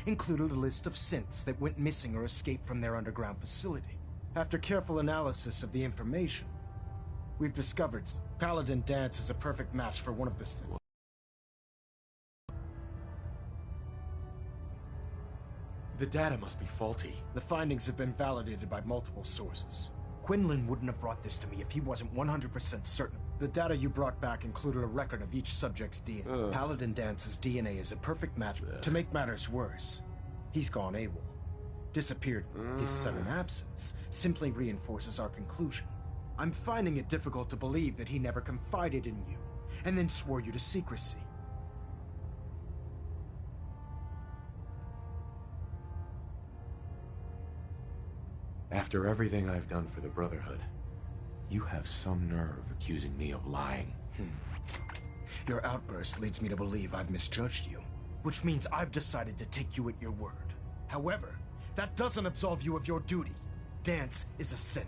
included a list of synths that went missing or escaped from their underground facility. After careful analysis of the information, we've discovered Paladin Danse is a perfect match for one of the synths. The data must be faulty. The findings have been validated by multiple sources. Quinlan wouldn't have brought this to me if he wasn't 100% certain. The data you brought back included a record of each subject's DNA. Paladin Dance's DNA is a perfect match. To make matters worse, he's gone AWOL. Disappeared. His sudden absence simply reinforces our conclusion. I'm finding it difficult to believe that he never confided in you, and then swore you to secrecy. After everything I've done for the Brotherhood, you have some nerve accusing me of lying. Your outburst leads me to believe I've misjudged you, which means I've decided to take you at your word. However, that doesn't absolve you of your duty. Danse is a synth.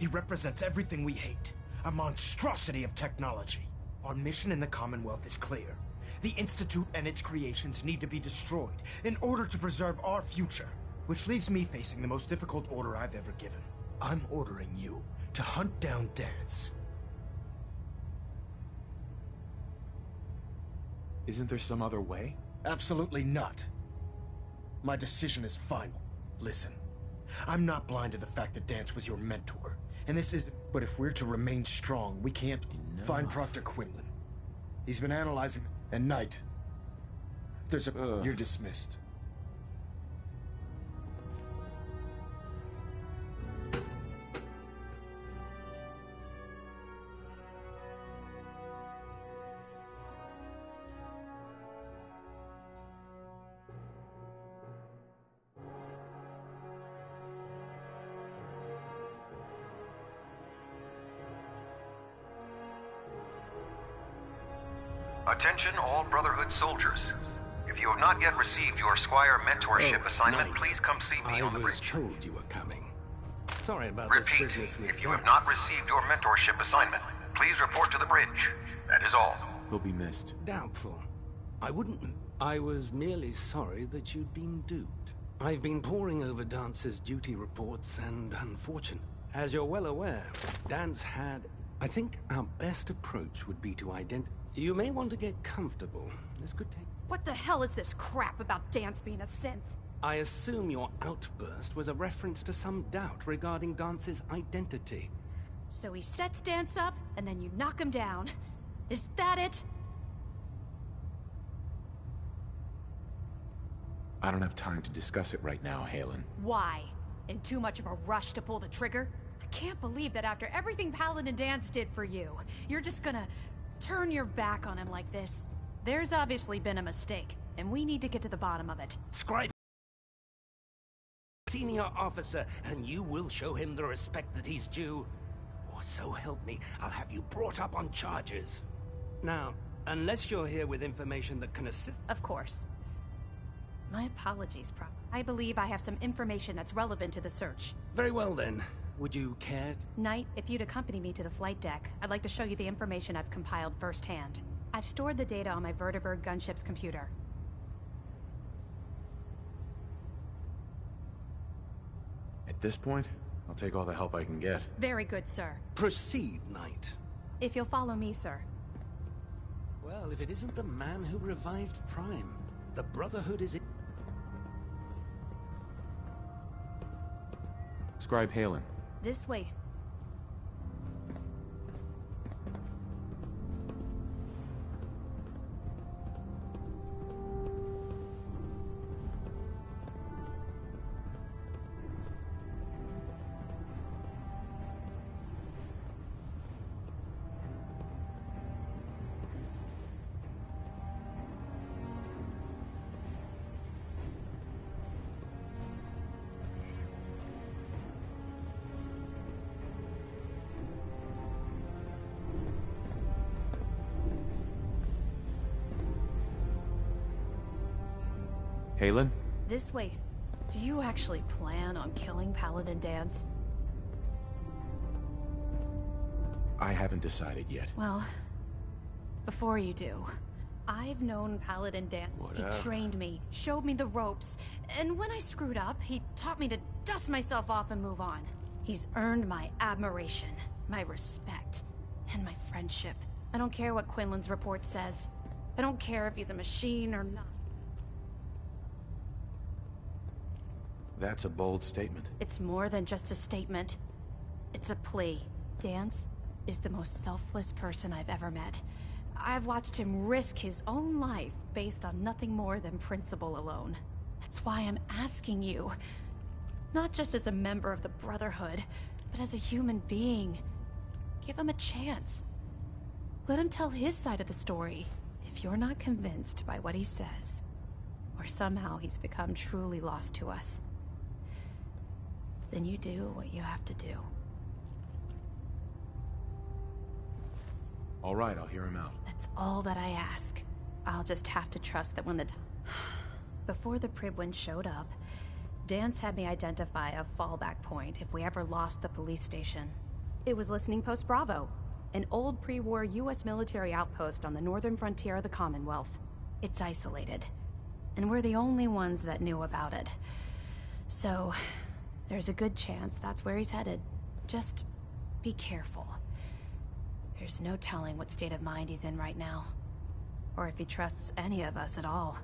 He represents everything we hate, a monstrosity of technology. Our mission in the Commonwealth is clear. The Institute and its creations need to be destroyed in order to preserve our future. Which leaves me facing the most difficult order I've ever given. I'm ordering you to hunt down Danse. Isn't there some other way? Absolutely not. My decision is final. Listen, I'm not blind to the fact that Danse was your mentor, and this is... But if we're to remain strong, we can't find Proctor Quinlan. He's been analyzing... And Knight, there's a... You're dismissed. Attention all Brotherhood soldiers. If you have not yet received your Squire mentorship assignment, Knight. please come see me on the bridge. I was told you were coming. Sorry about Repeat, this business with if you have Danse. not received your mentorship assignment, please report to the bridge. That is all. He'll be missed. Doubtful. I wouldn't... I was merely sorry that you'd been duped. I've been poring over Dance's duty reports and unfortunate. As you're well aware, Danse had... I think our best approach would be to identify... You may want to get comfortable. This could take... What the hell is this crap about Danse being a synth? I assume your outburst was a reference to some doubt regarding Dance's identity. So he sets Danse up, and then you knock him down. Is that it? I don't have time to discuss it right now, Halen. Why? In too much of a rush to pull the trigger? I can't believe that after everything Paladin Danse did for you, you're just gonna turn your back on him like this. There's obviously been a mistake, and we need to get to the bottom of it. Scribe, senior officer, and you will show him the respect that he's due. Or so help me, I'll have you brought up on charges. Now, unless you're here with information that can assist... Of course. My apologies, Prop. I believe I have some information that's relevant to the search. Very well then. Would you care? Knight, if you'd accompany me to the flight deck, I'd like to show you the information I've compiled firsthand. I've stored the data on my Vertibird gunship's computer. At this point, I'll take all the help I can get. Very good, sir. Proceed, Knight. If you'll follow me, sir. Well, if it isn't the man who revived Prime, the Brotherhood is... Scribe Halen. This way. Halen? This way. Do you actually plan on killing Paladin Danse? I haven't decided yet. Well, before you do, I've known Paladin Dan. Whatever. He trained me, showed me the ropes, and when I screwed up, he taught me to dust myself off and move on. He's earned my admiration, my respect, and my friendship. I don't care what Quinlan's report says. I don't care if he's a machine or not. That's a bold statement. It's more than just a statement. It's a plea. Dance is the most selfless person I've ever met. I've watched him risk his own life based on nothing more than principle alone. That's why I'm asking you. Not just as a member of the Brotherhood, but as a human being. Give him a chance. Let him tell his side of the story. If you're not convinced by what he says, or somehow he's become truly lost to us, then you do what you have to do. All right, I'll hear him out. That's all that I ask. I'll just have to trust that when the before the Pribwin showed up, Dance had me identify a fallback point if we ever lost the police station. It was Listening Post Bravo, an old pre-war US military outpost on the northern frontier of the Commonwealth. It's isolated, and we're the only ones that knew about it. So, there's a good chance that's where he's headed. Just be careful. There's no telling what state of mind he's in right now, or if he trusts any of us at all.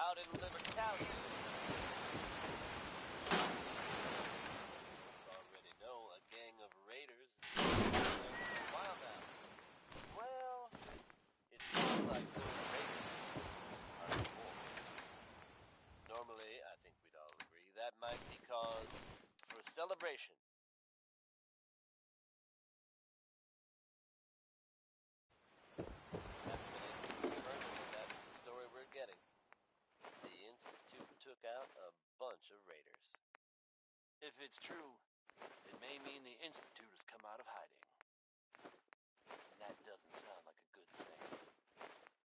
out in Libertalia. Already know a gang of raiders is there for a while now. Well, it seems like those raiders are more. Normally, I think we'd all agree that might be cause for celebration. That's the story we're getting. The Institute took out a bunch of raiders. If it's true, it may mean the Institute has come out of hiding. And that doesn't sound like a good thing.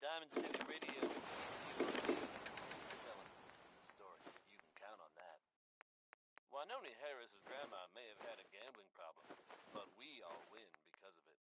Diamond City Radio will keep you updated on developments in the story. You can count on that. Wynoni Harris's grandma may have had a gambling problem, but we all win because of it.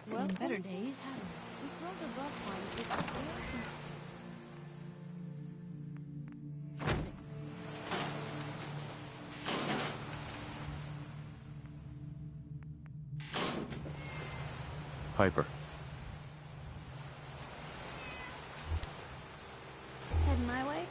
Well, better days, haven't we? This world of love points is Piper. heading my way.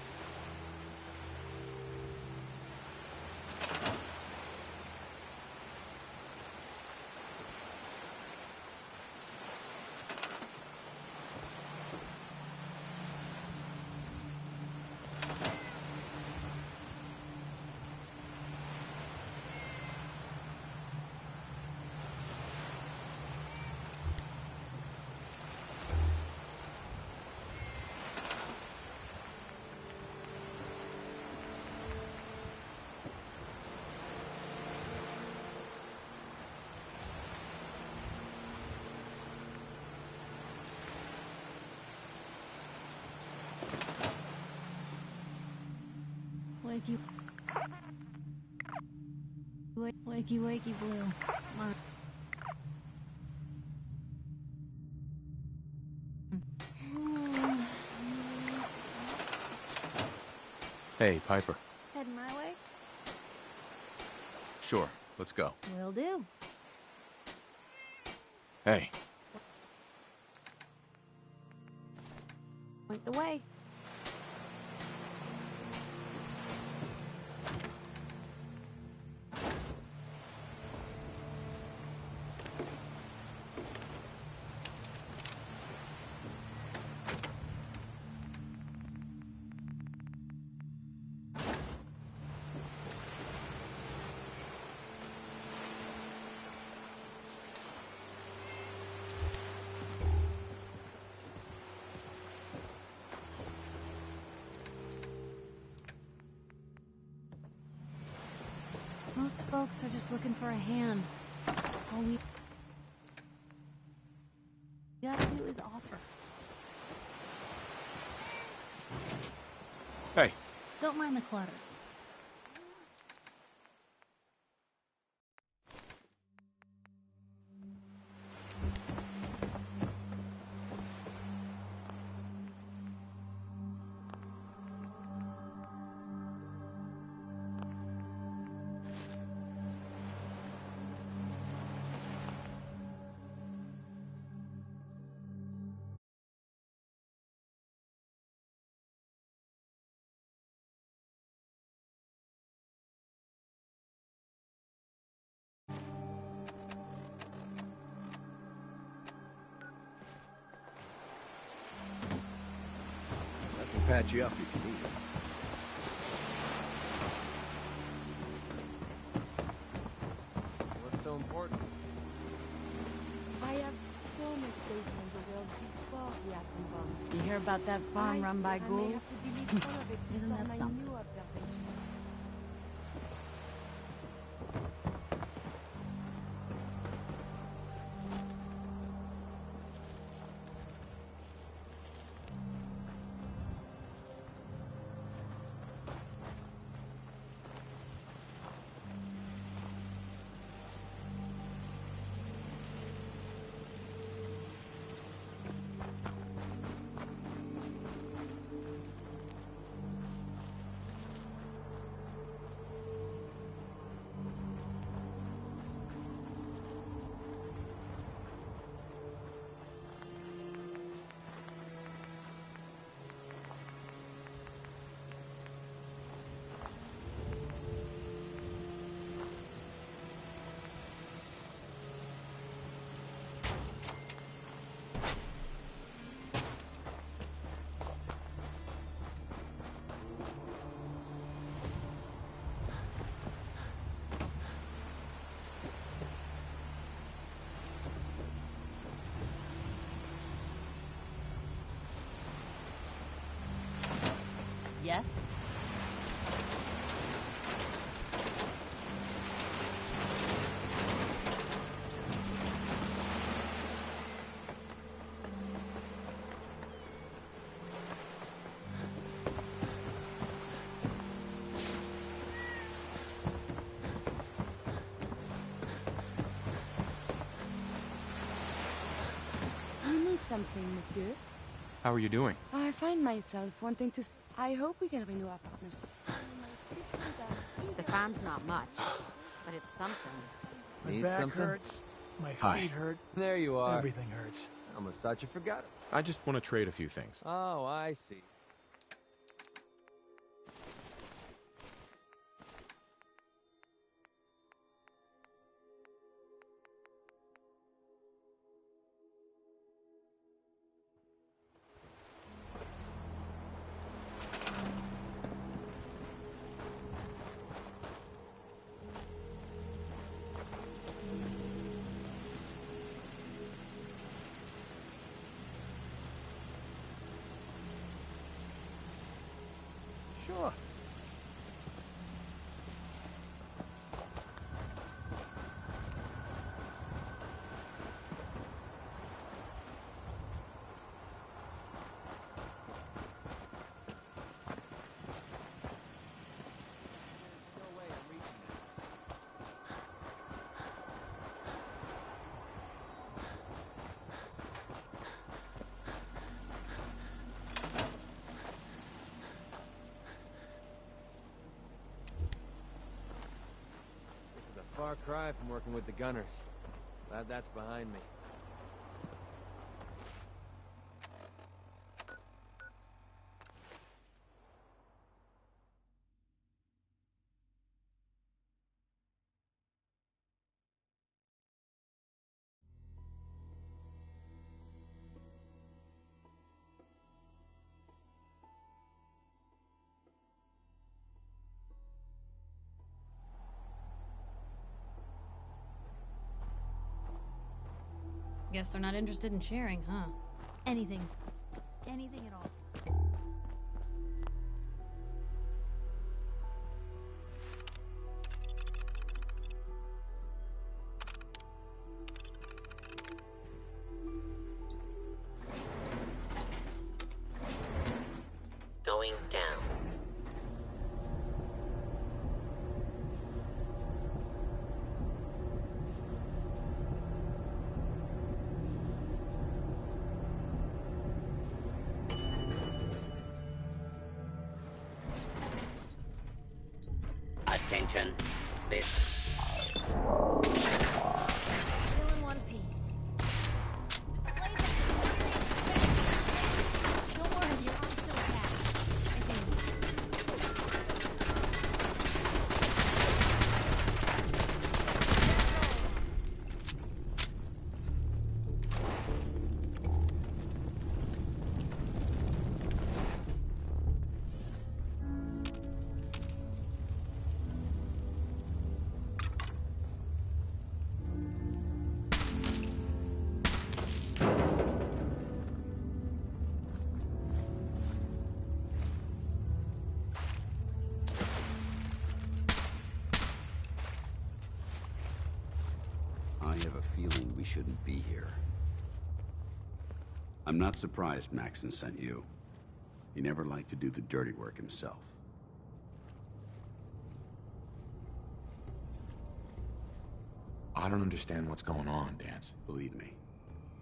Wakey, wakey, blue. Hey, Piper. Heading my way? Sure, let's go. Will do. Hey. Point the way. Most folks are just looking for a hand. All we You gotta do is offer. Hey, Don't mind the clutter. I can patch you up if you need it. What's so important? I have so much data in the world before the atom bombs. You hear about that farm run by I may ghouls? have to delete some of it to Isn't start that my something? new observations. Yes? You need something, monsieur? how are you doing? I find myself wanting to... I hope we can renew our partnership. The farm's not much, but it's something. My Need back something? hurts, my Hi. feet hurt, There you are. everything hurts. I almost thought you forgot it. I just want to trade a few things. Oh, I see. Sure. There's no way I'm reaching that. This is a far cry from working with the gunners. Glad that's behind me. Guess they're not interested in sharing, huh? Anything. Anything at all. Going down. Attention. This. Still in one piece. Don't worry, your arm's still attached. I have a feeling we shouldn't be here. I'm not surprised Maxon sent you. He never liked to do the dirty work himself. I don't understand what's going on, Dance. Believe me,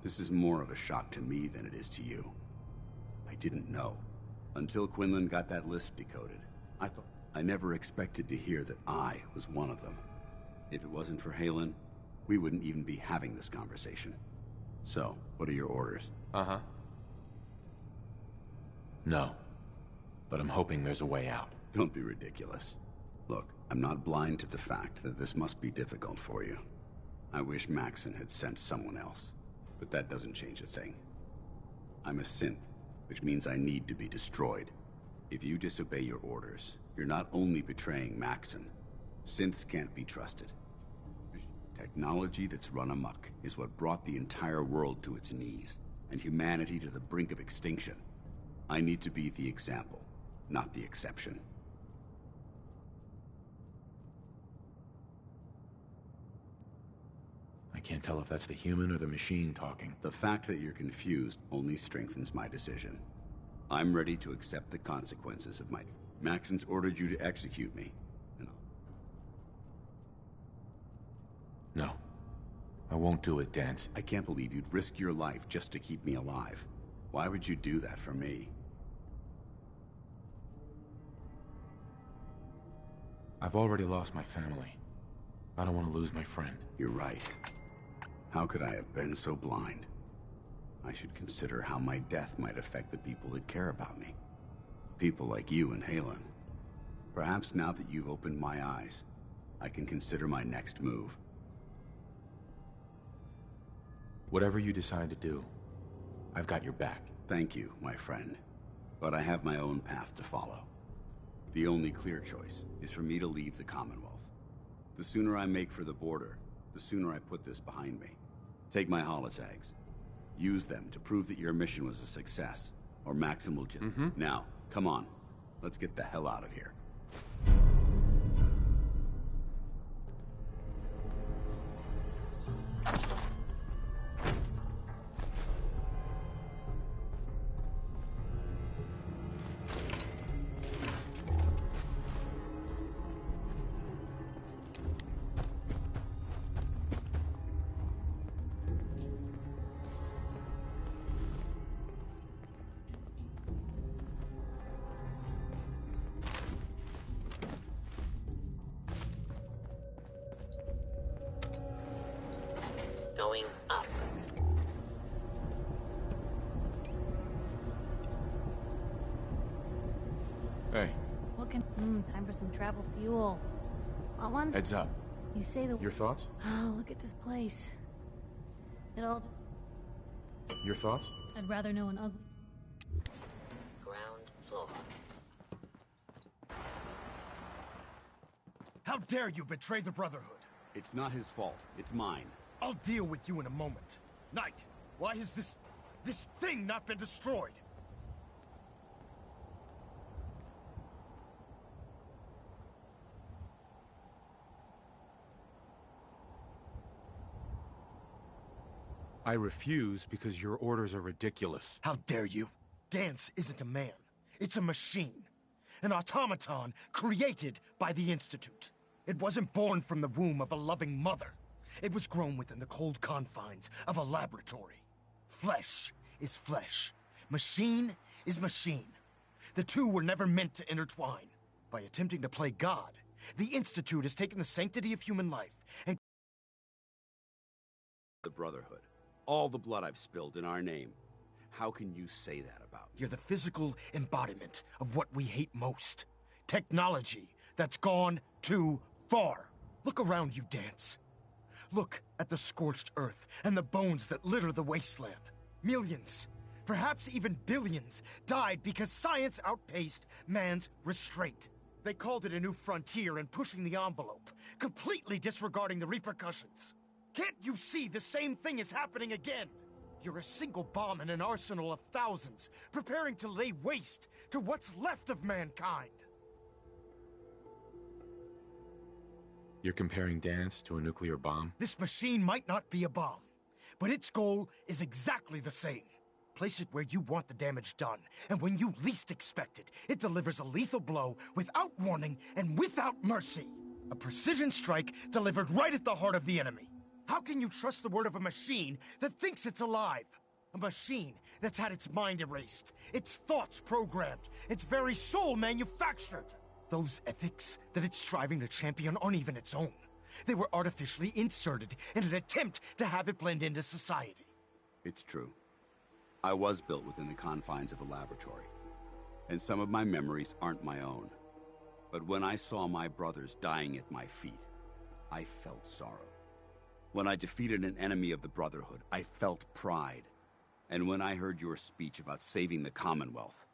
this is more of a shock to me than it is to you. I didn't know. Until Quinlan got that list decoded. I never expected to hear that I was one of them. If it wasn't for Halen, we wouldn't even be having this conversation. So, what are your orders? Uh-huh. No. But I'm hoping there's a way out. Don't be ridiculous. Look, I'm not blind to the fact that this must be difficult for you. I wish Maxon had sent someone else, but that doesn't change a thing. I'm a synth, which means I need to be destroyed. If you disobey your orders, you're not only betraying Maxon. Synths can't be trusted. Technology that's run amok is what brought the entire world to its knees, and humanity to the brink of extinction. I need to be the example, not the exception. I can't tell if that's the human or the machine talking. The fact that you're confused only strengthens my decision. I'm ready to accept the consequences of my... Maxon's ordered you to execute me. No. I won't do it, Dance. I can't believe you'd risk your life just to keep me alive. Why would you do that for me? I've already lost my family. I don't want to lose my friend. You're right. How could I have been so blind? I should consider how my death might affect the people that care about me. People like you and Halen. Perhaps now that you've opened my eyes, I can consider my next move. Whatever you decide to do, I've got your back. Thank you, my friend. But I have my own path to follow. The only clear choice is for me to leave the Commonwealth. The sooner I make for the border, the sooner I put this behind me. Take my holotags. Use them to prove that your mission was a success, or Maxon will just... Now, come on. Let's get the hell out of here. Going up. Hey. What can... time for some travel fuel. Want one? Heads up. You say the... Your thoughts? Oh, look at this place. It all just... Your thoughts? I'd rather know an ugly... Ground floor. How dare you betray the Brotherhood? It's not his fault. It's mine. I'll deal with you in a moment. Knight, why has this thing not been destroyed? I refuse because your orders are ridiculous. How dare you? Dance isn't a man. It's a machine. An automaton created by the Institute. It wasn't born from the womb of a loving mother. It was grown within the cold confines of a laboratory. Flesh is flesh. Machine is machine. The two were never meant to intertwine. By attempting to play God, the Institute has taken the sanctity of human life and... The Brotherhood. All the blood I've spilled in our name. How can you say that about me? You're the physical embodiment of what we hate most. Technology that's gone too far. Look around you, Dance. Look at the scorched earth and the bones that litter the wasteland. Millions, perhaps even billions, died because science outpaced man's restraint. They called it a new frontier and pushing the envelope, completely disregarding the repercussions. Can't you see the same thing is happening again? You're a single bomb in an arsenal of thousands, preparing to lay waste to what's left of mankind. You're comparing Dance to a nuclear bomb? This machine might not be a bomb, but its goal is exactly the same. Place it where you want the damage done, and when you least expect it, it delivers a lethal blow without warning and without mercy. A precision strike delivered right at the heart of the enemy. How can you trust the word of a machine that thinks it's alive? A machine that's had its mind erased, its thoughts programmed, its very soul manufactured. Those ethics that it's striving to champion aren't even its own. They were artificially inserted in an attempt to have it blend into society. It's true. I was built within the confines of a laboratory, and some of my memories aren't my own. But when I saw my brothers dying at my feet, I felt sorrow. When I defeated an enemy of the Brotherhood, I felt pride. And when I heard your speech about saving the Commonwealth,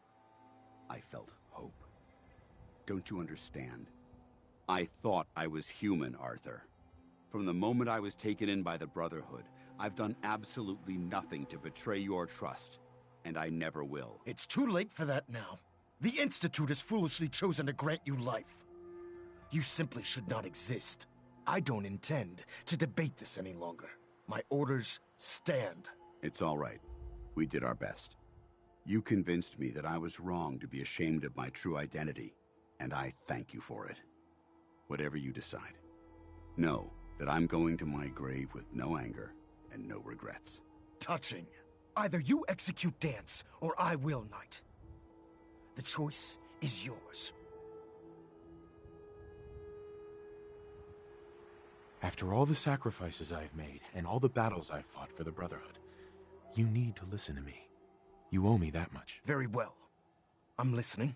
I felt hope. Don't you understand? I thought I was human, Arthur. From the moment I was taken in by the Brotherhood, I've done absolutely nothing to betray your trust, and I never will. It's too late for that now. The Institute has foolishly chosen to grant you life. You simply should not exist. I don't intend to debate this any longer. My orders stand. It's all right. We did our best. You convinced me that I was wrong to be ashamed of my true identity, and I thank you for it. Whatever you decide, know that I'm going to my grave with no anger and no regrets. Touching. Either you execute Dance, or I will, Knight. The choice is yours. After all the sacrifices I've made, and all the battles I've fought for the Brotherhood, you need to listen to me. You owe me that much. Very well. I'm listening.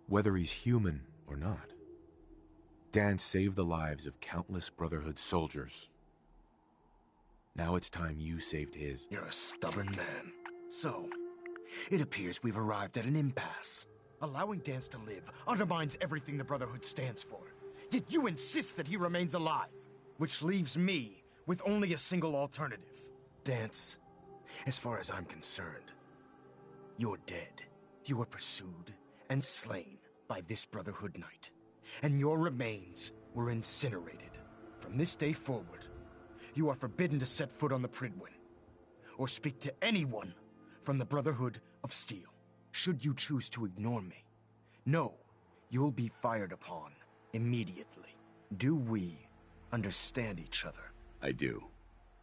Whether he's human or not, Dan saved the lives of countless Brotherhood soldiers. Now it's time you saved his. You're a stubborn man. So, it appears we've arrived at an impasse. Allowing Dance to live undermines everything the Brotherhood stands for. Yet you insist that he remains alive, which leaves me with only a single alternative. Dance, as far as I'm concerned, you're dead. You were pursued and slain by this Brotherhood Knight, and your remains were incinerated. From this day forward, you are forbidden to set foot on the Prydwen, or speak to anyone from the Brotherhood of Steel. Should you choose to ignore me, know you'll be fired upon immediately. Do we understand each other? I do.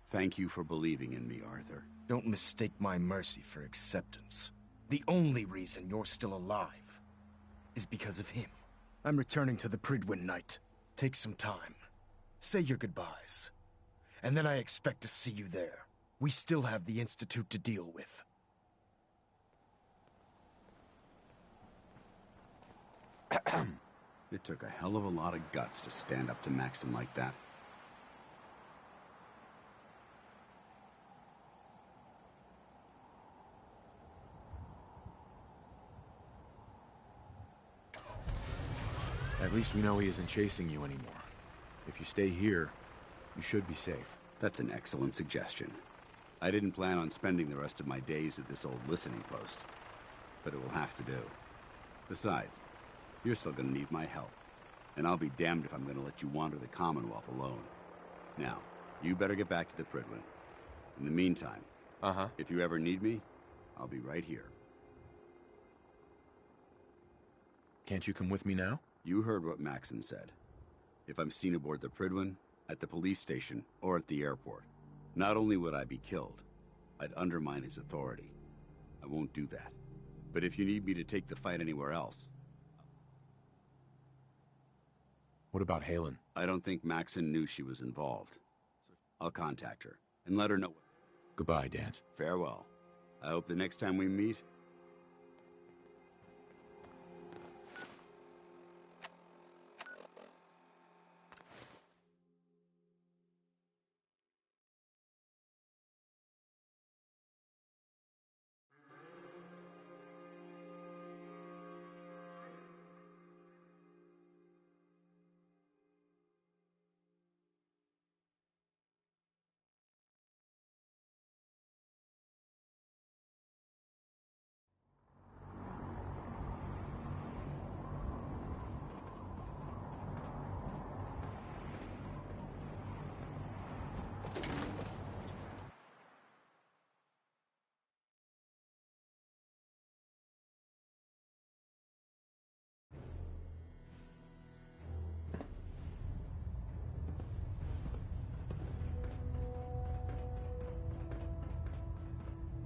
Thank you for believing in me, Arthur. Don't mistake my mercy for acceptance. The only reason you're still alive is because of him. I'm returning to the Prydwen, Knight. Take some time. Say your goodbyes. And then I expect to see you there. We still have the Institute to deal with. It took a hell of a lot of guts to stand up to Maxon like that. At least we know he isn't chasing you anymore. If you stay here, you should be safe. That's an excellent suggestion. I didn't plan on spending the rest of my days at this old listening post, but it will have to do. Besides, you're still gonna need my help, and I'll be damned if I'm gonna let you wander the Commonwealth alone. Now, you better get back to the Prydwen. In the meantime, Uh-huh. if you ever need me, I'll be right here. Can't you come with me now? You heard what Maxon said. If I'm seen aboard the Prydwen, at the police station, or at the airport, not only would I be killed, I'd undermine his authority. I won't do that. But if you need me to take the fight anywhere else... What about Halen? I don't think Maxon knew she was involved. So I'll contact her, and let her know... Goodbye, Dance. Farewell. I hope the next time we meet...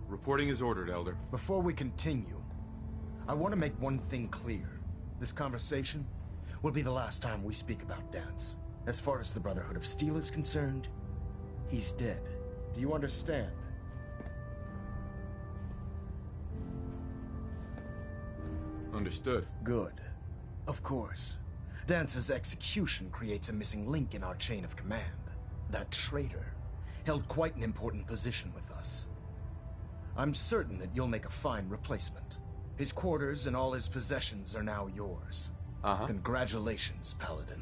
Reporting is ordered, Elder. Before we continue, I want to make one thing clear. This conversation will be the last time we speak about Dance. As far as the Brotherhood of Steel is concerned, he's dead. Do you understand? Understood. Good. Of course. Dance's execution creates a missing link in our chain of command. That traitor held quite an important position with us. I'm certain that you'll make a fine replacement. His quarters and all his possessions are now yours. Uh-huh. Congratulations, Paladin.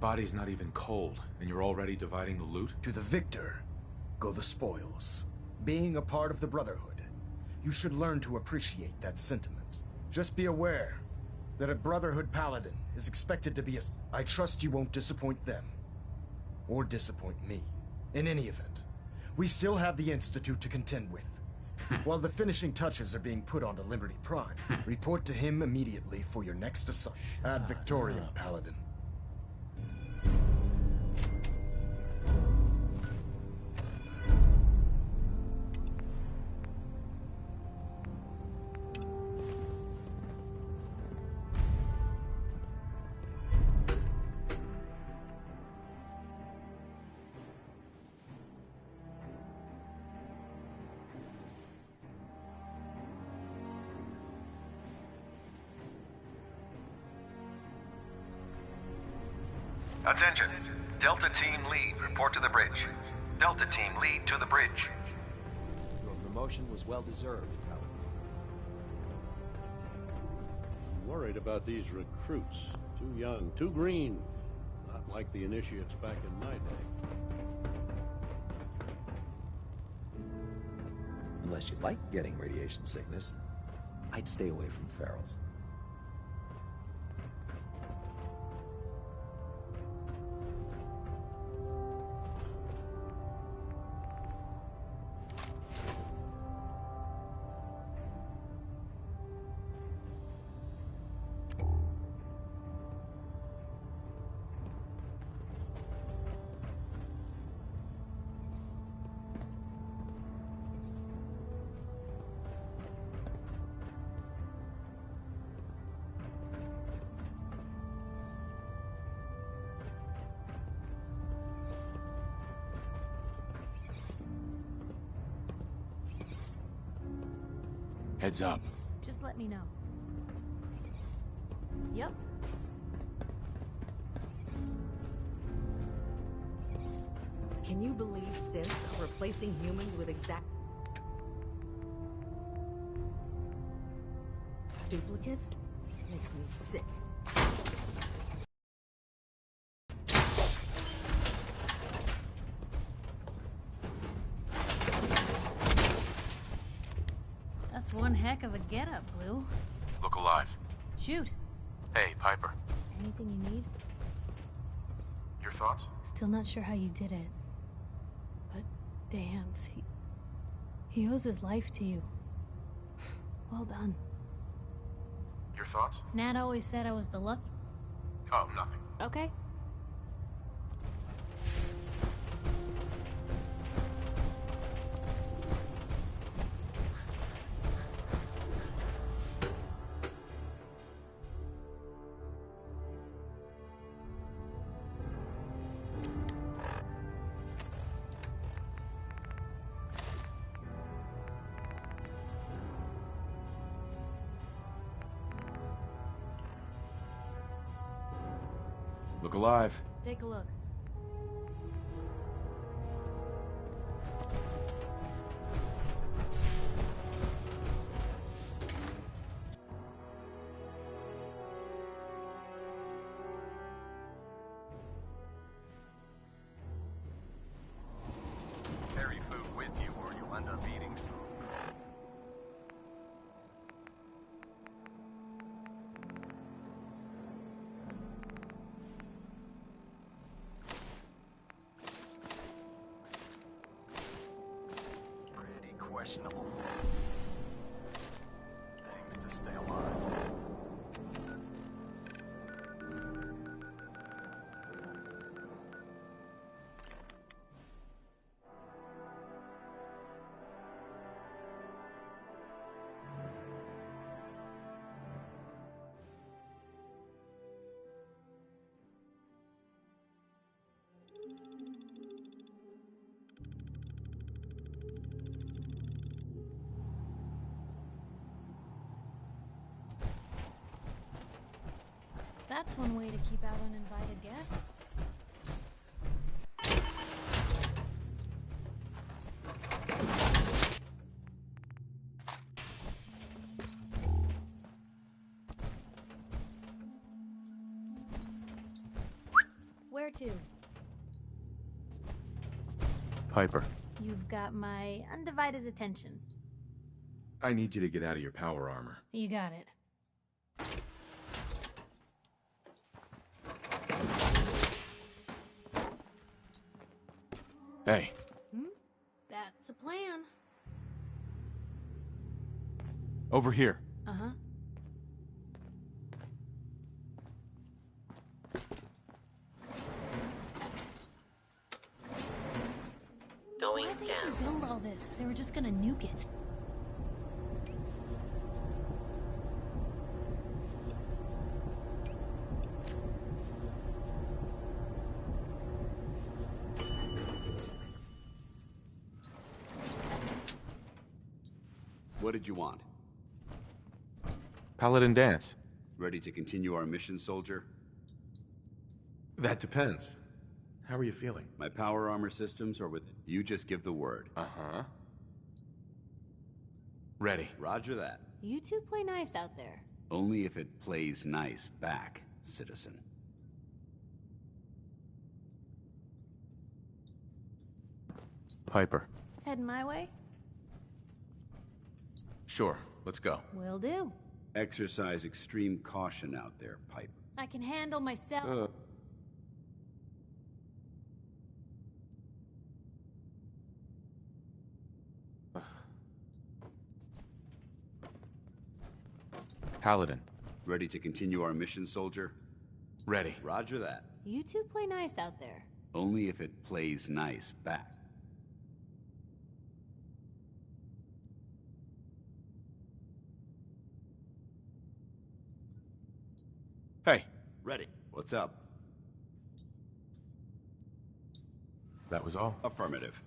Body's not even cold, and you're already dividing the loot? To the victor go the spoils. Being a part of the Brotherhood, you should learn to appreciate that sentiment. Just be aware that a Brotherhood Paladin is expected to be a... I trust you won't disappoint them. Or disappoint me. In any event, we still have the Institute to contend with. While the finishing touches are being put onto Liberty Prime, report to him immediately for your next assignment. Ad Victoriam, Paladin. Attention. Delta Team Lead, report to the bridge. Delta Team Lead to the bridge. Your promotion was well deserved, Paladin. I'm worried about these recruits. Too young, too green. Not like the initiates back in my day. Unless you like getting radiation sickness, I'd stay away from ferals. Heads up. Just let me know. Yep. Can you believe synths are replacing humans with exact duplicates? Makes me sick. That's one heck of a getup, Blue. Look alive. Shoot. Hey, Piper. Anything you need? Your thoughts? Still not sure how you did it. But Dance, he owes his life to you. Well done. Your thoughts? Nat always said I was the lucky... Oh, nothing. Okay. Look alive. Take a look. Carry food with you or you'll end up eating some. Pretty questionable things to stay alive. That's one way to keep out uninvited guests. Where to? Piper, You've got my undivided attention. I need you to get out of your power armor. You got it. Hey, That's a plan. over here. Uh-huh. Going Why'd they down. even build all this if they were just gonna nuke it? What did you want? Paladin Dance. Ready to continue our mission, soldier? That depends. How are you feeling? My power armor systems are with... You just give the word. Uh-huh. Ready. Roger that. You two play nice out there. Only if it plays nice back, citizen. Piper. Heading my way? Sure, let's go. Will do. Exercise extreme caution out there, Piper. I can handle myself. Paladin. Ready to continue our mission, soldier? Ready. Roger that. You two play nice out there. Only if it plays nice back. Hey. Ready. What's up? That was all? Affirmative.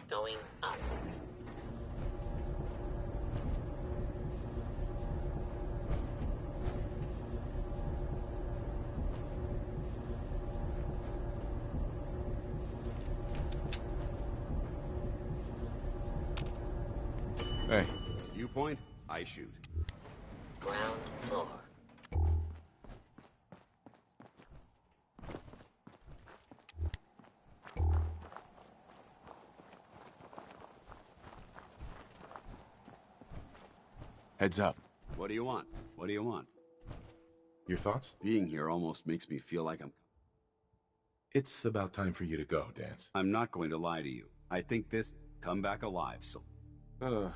Going up. Hey. You point, I shoot. Ground floor. Heads up. What do you want? What do you want? Your thoughts? Being here almost makes me feel like It's about time for you to go, Dance. I'm not going to lie to you. I think this come back alive, so... Now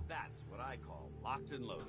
that's what I call locked and loaded.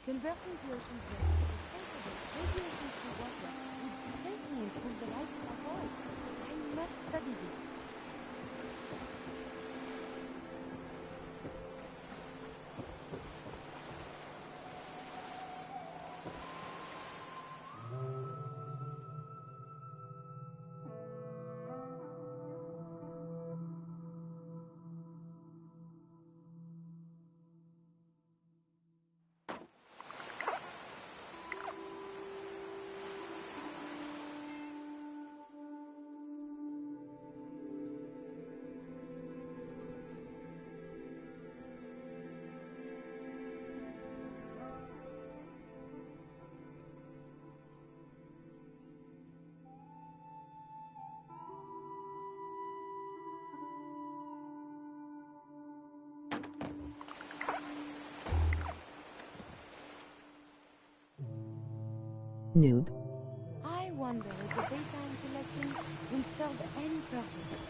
Converting the ocean current to radiation-free water would greatly improve the life of our world. I must study this. Noob. I wonder if the data I'm collecting will serve any purpose.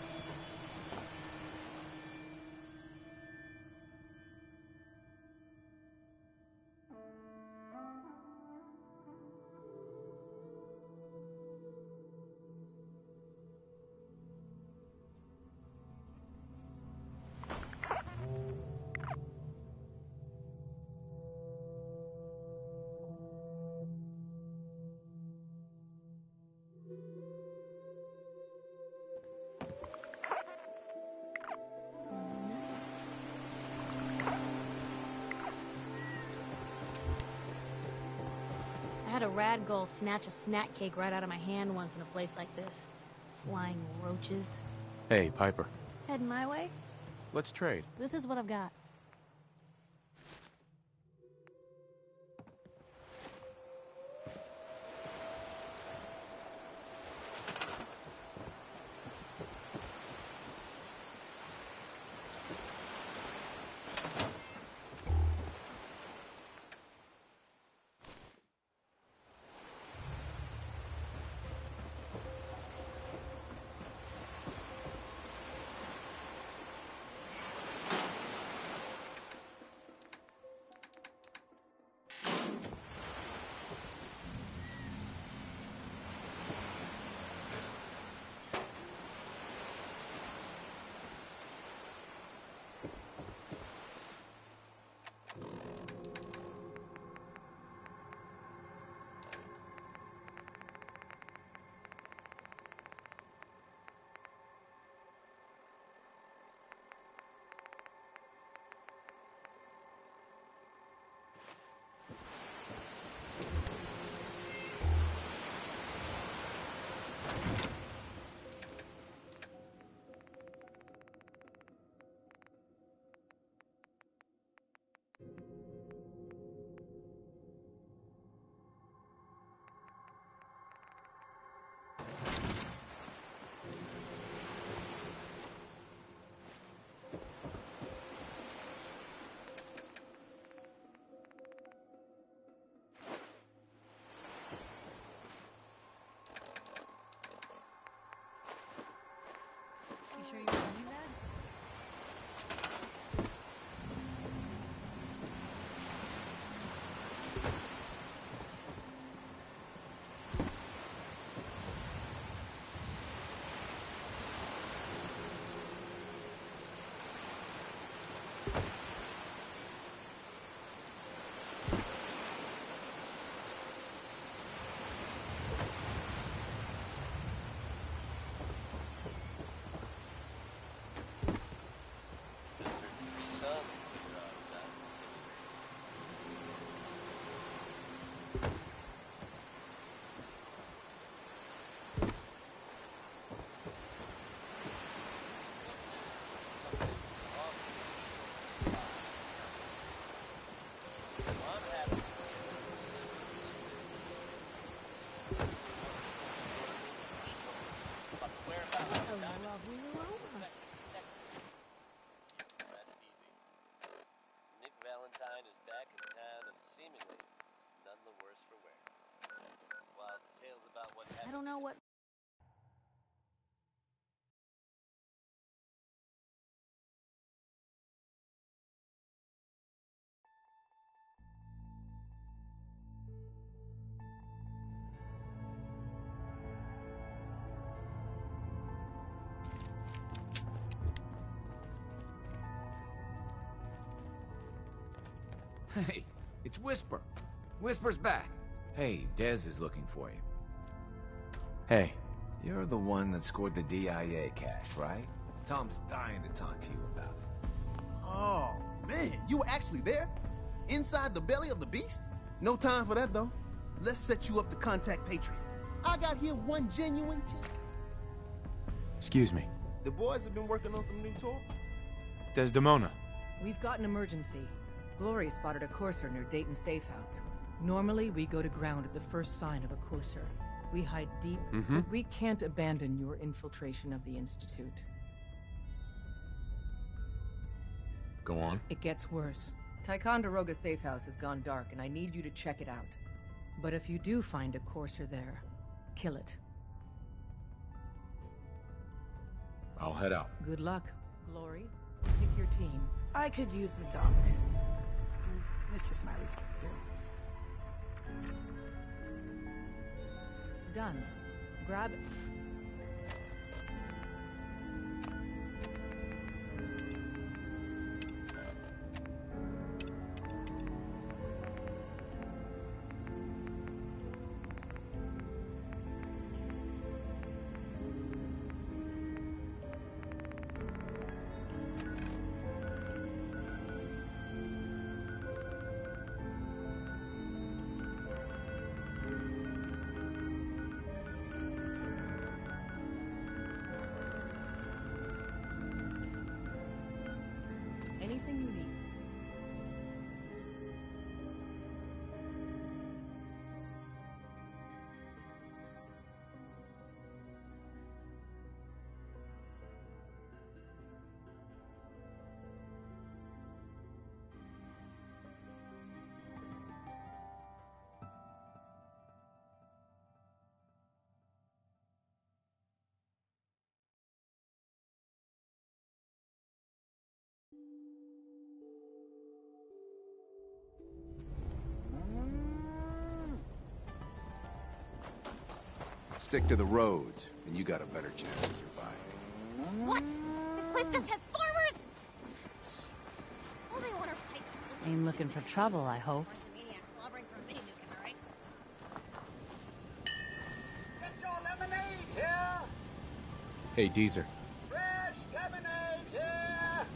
I had a rad gull snatch a snack cake right out of my hand once in a place like this. Flying roaches. Hey, Piper. Heading my way? Let's trade. This is what I've got. You sure you want to do that? I don't know what... Hey, it's Whisper. Whisper's back. Hey, Dez is looking for you. Hey. You're the one that scored the DIA cache, right? Tom's dying to talk to you about it. Oh, man, you were actually there? Inside the belly of the beast? No time for that, though. Let's set you up to contact Patriot. I got here one genuine tip. Excuse me. The boys have been working on some new talk. Desdemona. We've got an emergency. Glory spotted a courser near Dayton Safe House. Normally, we go to ground at the first sign of a courser. We hide deep, but we can't abandon your infiltration of the Institute. Go on. It gets worse. Ticonderoga Safe House has gone dark, and I need you to check it out. But if you do find a courser there, kill it. I'll head out. Good luck. Glory, pick your team. I could use the dock. Mr. Smiley, do. Done. Grab it. Anything you need. Stick to the roads, and you got a better chance of surviving. What? This place just has farmers? Shit. All they want are pipe pistols. Ain't looking for trouble, I hope. Maniac slobbering for a mini nuke, am I right? Get your lemonade here! Hey, Deezer. Fresh lemonade here!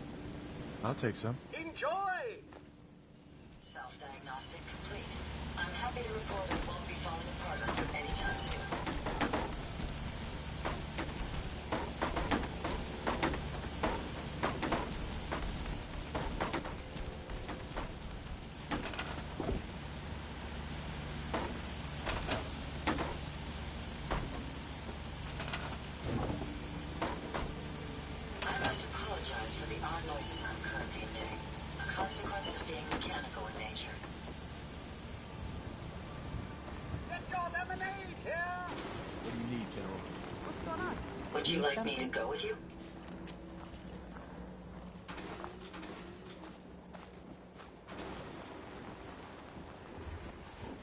I'll take some. Enjoy! Self-diagnostic complete. I'm happy to report it won't be falling apart on you anytime soon. Would you like me to go with you?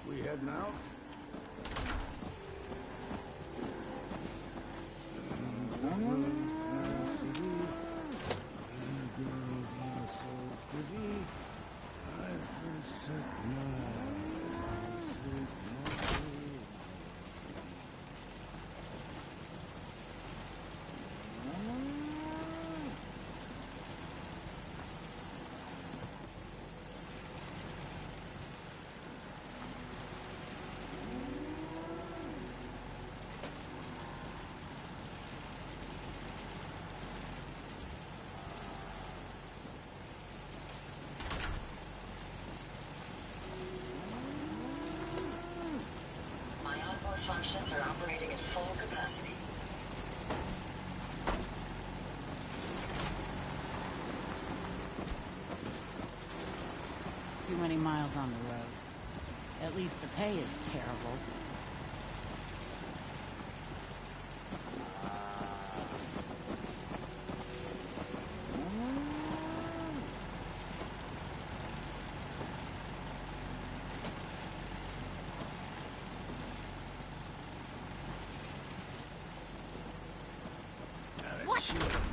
We heading out? Functions are operating at full capacity. Too many miles on the road. At least the pay is terrible. What?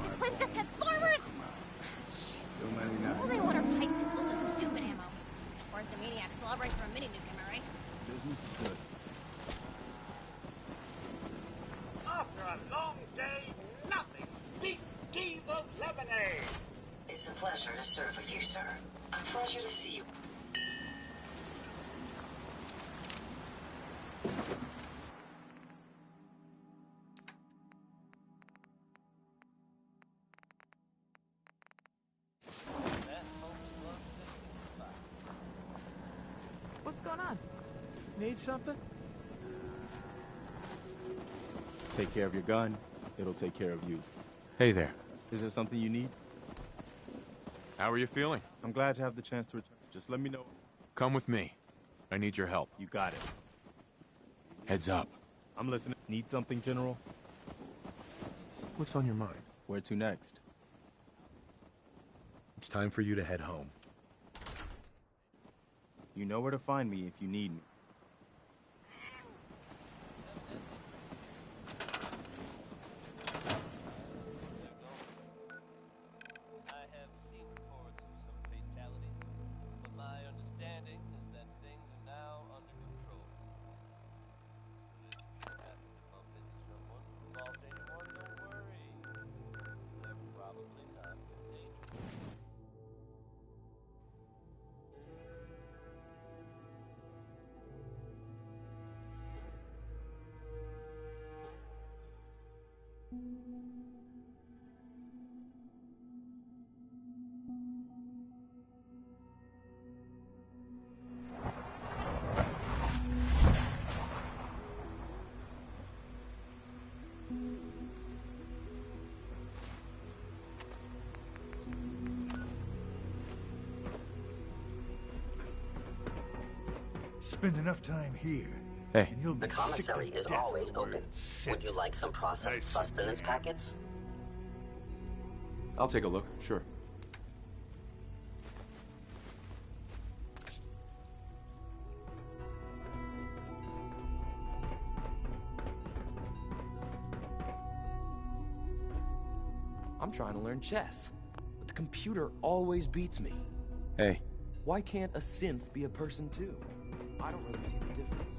This place just has farmers? Shit. Too many now. All they want are pipe pistols and stupid ammo. Or is the maniac slobbering for a mini nuke, am I right? Business is good. After a long day, nothing beats Geezer's lemonade. It's a pleasure to serve with you, sir. A pleasure to see you. What's going on? Need something? Take care of your gun, it'll take care of you. Hey there. Is there something you need? How are you feeling? I'm glad to have the chance to return. Just let me know. Come with me. I need your help. You got it. Heads up. I'm listening. Need something, General? What's on your mind? Where to next? It's time for you to head home. You know where to find me if you need me. I have seen reports of some fatalities, but my understanding is that things are now under control. So if you happen to bump into someone from Vault 81, don't worry. They're probably not dangerous. Spend enough time here. Hey. And you'll be The commissary sick to is death always of the word open. synth. Would you like some processed Nice. sustenance packets? I'll take a look, sure. I'm trying to learn chess, but the computer always beats me. Hey. Why can't a synth be a person too? I don't really see the difference.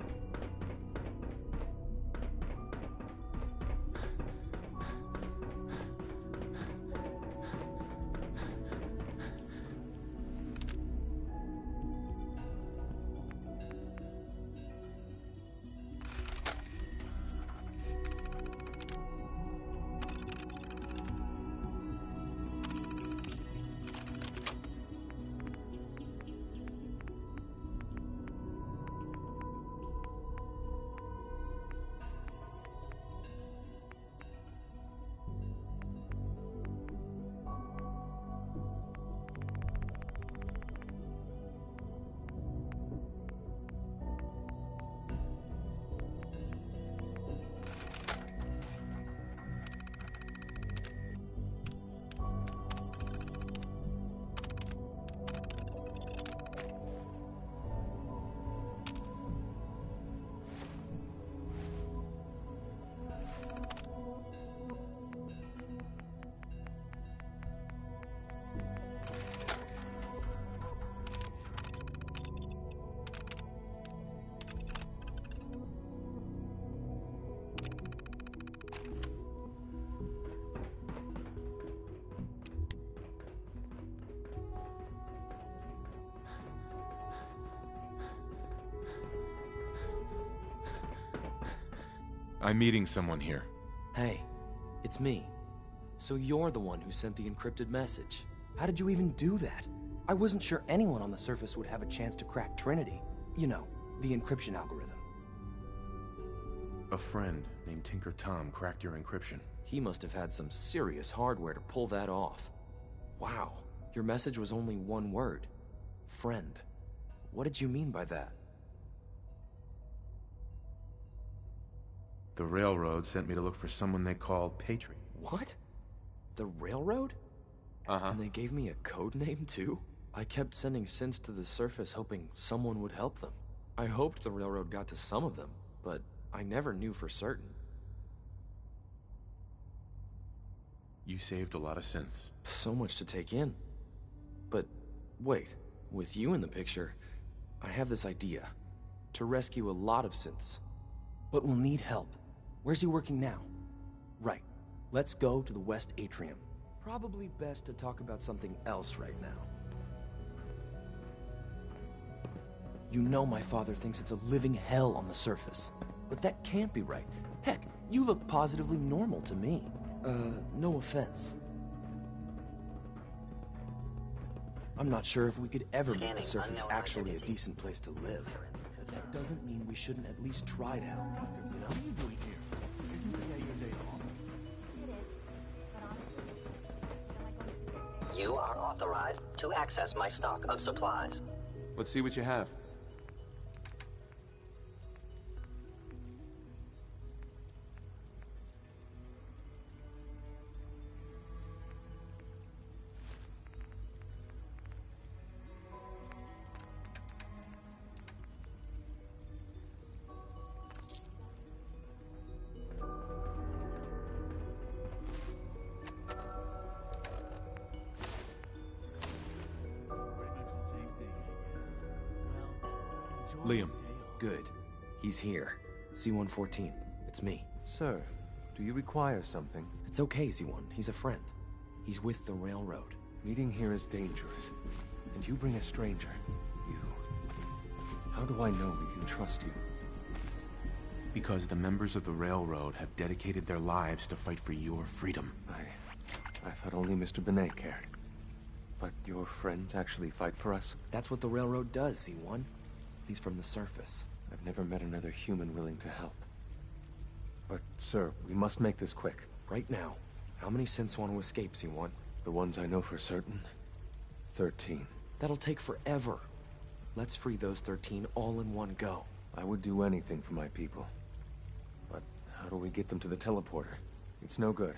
I'm meeting someone here. Hey, it's me. So you're the one who sent the encrypted message. How did you even do that? I wasn't sure anyone on the surface would have a chance to crack Trinity. You know, the encryption algorithm. A friend named Tinker Tom cracked your encryption. He must have had some serious hardware to pull that off. Wow, your message was only one word. Friend. What did you mean by that? The railroad sent me to look for someone they called Patriot. What? The railroad? Uh-huh. And they gave me a code name too? I kept sending synths to the surface hoping someone would help them. I hoped the railroad got to some of them, but I never knew for certain. You saved a lot of synths. So much to take in. But wait, with you in the picture, I have this idea. To rescue a lot of synths. But we'll need help. Where's he working now? Right. Let's go to the West Atrium. Probably best to talk about something else right now. You know my father thinks it's a living hell on the surface. But that can't be right. Heck, you look positively normal to me. No offense. I'm not sure if we could ever make the surface actually a decent place to live. But that doesn't mean we shouldn't at least try to help, you know? What are you doing here? Isn't today your day off? It is, but honestly, You are authorized to access my stock of supplies. Let's see what you have. Liam. Good. He's here. C-114. It's me. Sir, do you require something? It's okay, C-1. He's a friend. He's with the railroad. Meeting here is dangerous. And you bring a stranger. You. How do I know we can trust you? Because the members of the railroad have dedicated their lives to fight for your freedom. I thought only Mr. Benet cared. But your friends actually fight for us? That's what the railroad does, C-1. He's from the surface. I've never met another human willing to help. But, sir, we must make this quick. Right now. How many synths want to escape, C-1? The ones I know for certain? 13. That'll take forever. Let's free those 13 all in one go. I would do anything for my people. But how do we get them to the teleporter? It's no good.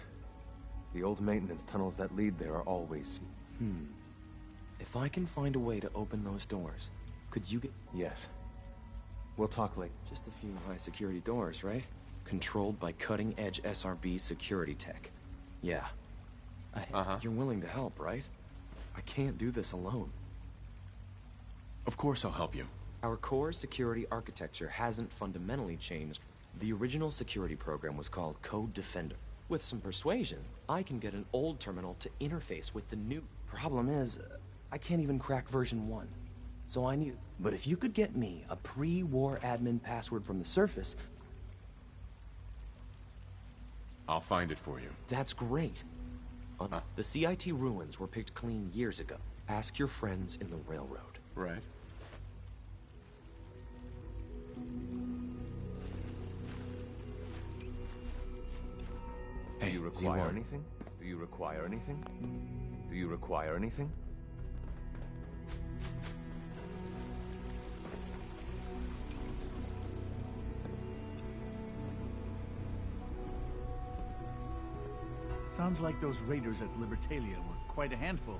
The old maintenance tunnels that lead there are always... If I can find a way to open those doors, could you get... Yes. We'll talk later. Just a few high security doors, right? Controlled by cutting-edge SRB security tech. Yeah. You're willing to help, right? I can't do this alone. Of course I'll help you. Our core security architecture hasn't fundamentally changed. The original security program was called Code Defender. With some persuasion, I can get an old terminal to interface with the new. Problem is, I can't even crack version 1. So I need... But if you could get me a pre-war admin password from the surface... I'll find it for you. That's great. The CIT ruins were picked clean years ago. Ask your friends in the railroad. Right. Do you require anything? Do you require anything? Do you require anything? Sounds like those raiders at Libertalia were quite a handful.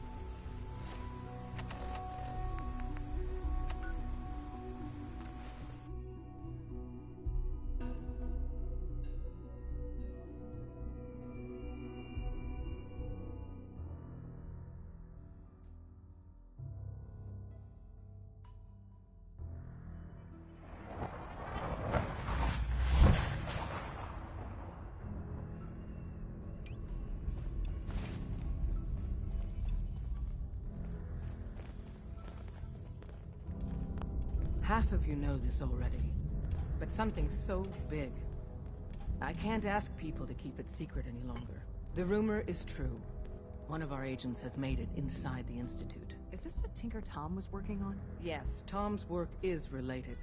Half of you know this already, but something so big. I can't ask people to keep it secret any longer. The rumor is true. One of our agents has made it inside the Institute. Is this what Tinker Tom was working on? Yes, Tom's work is related,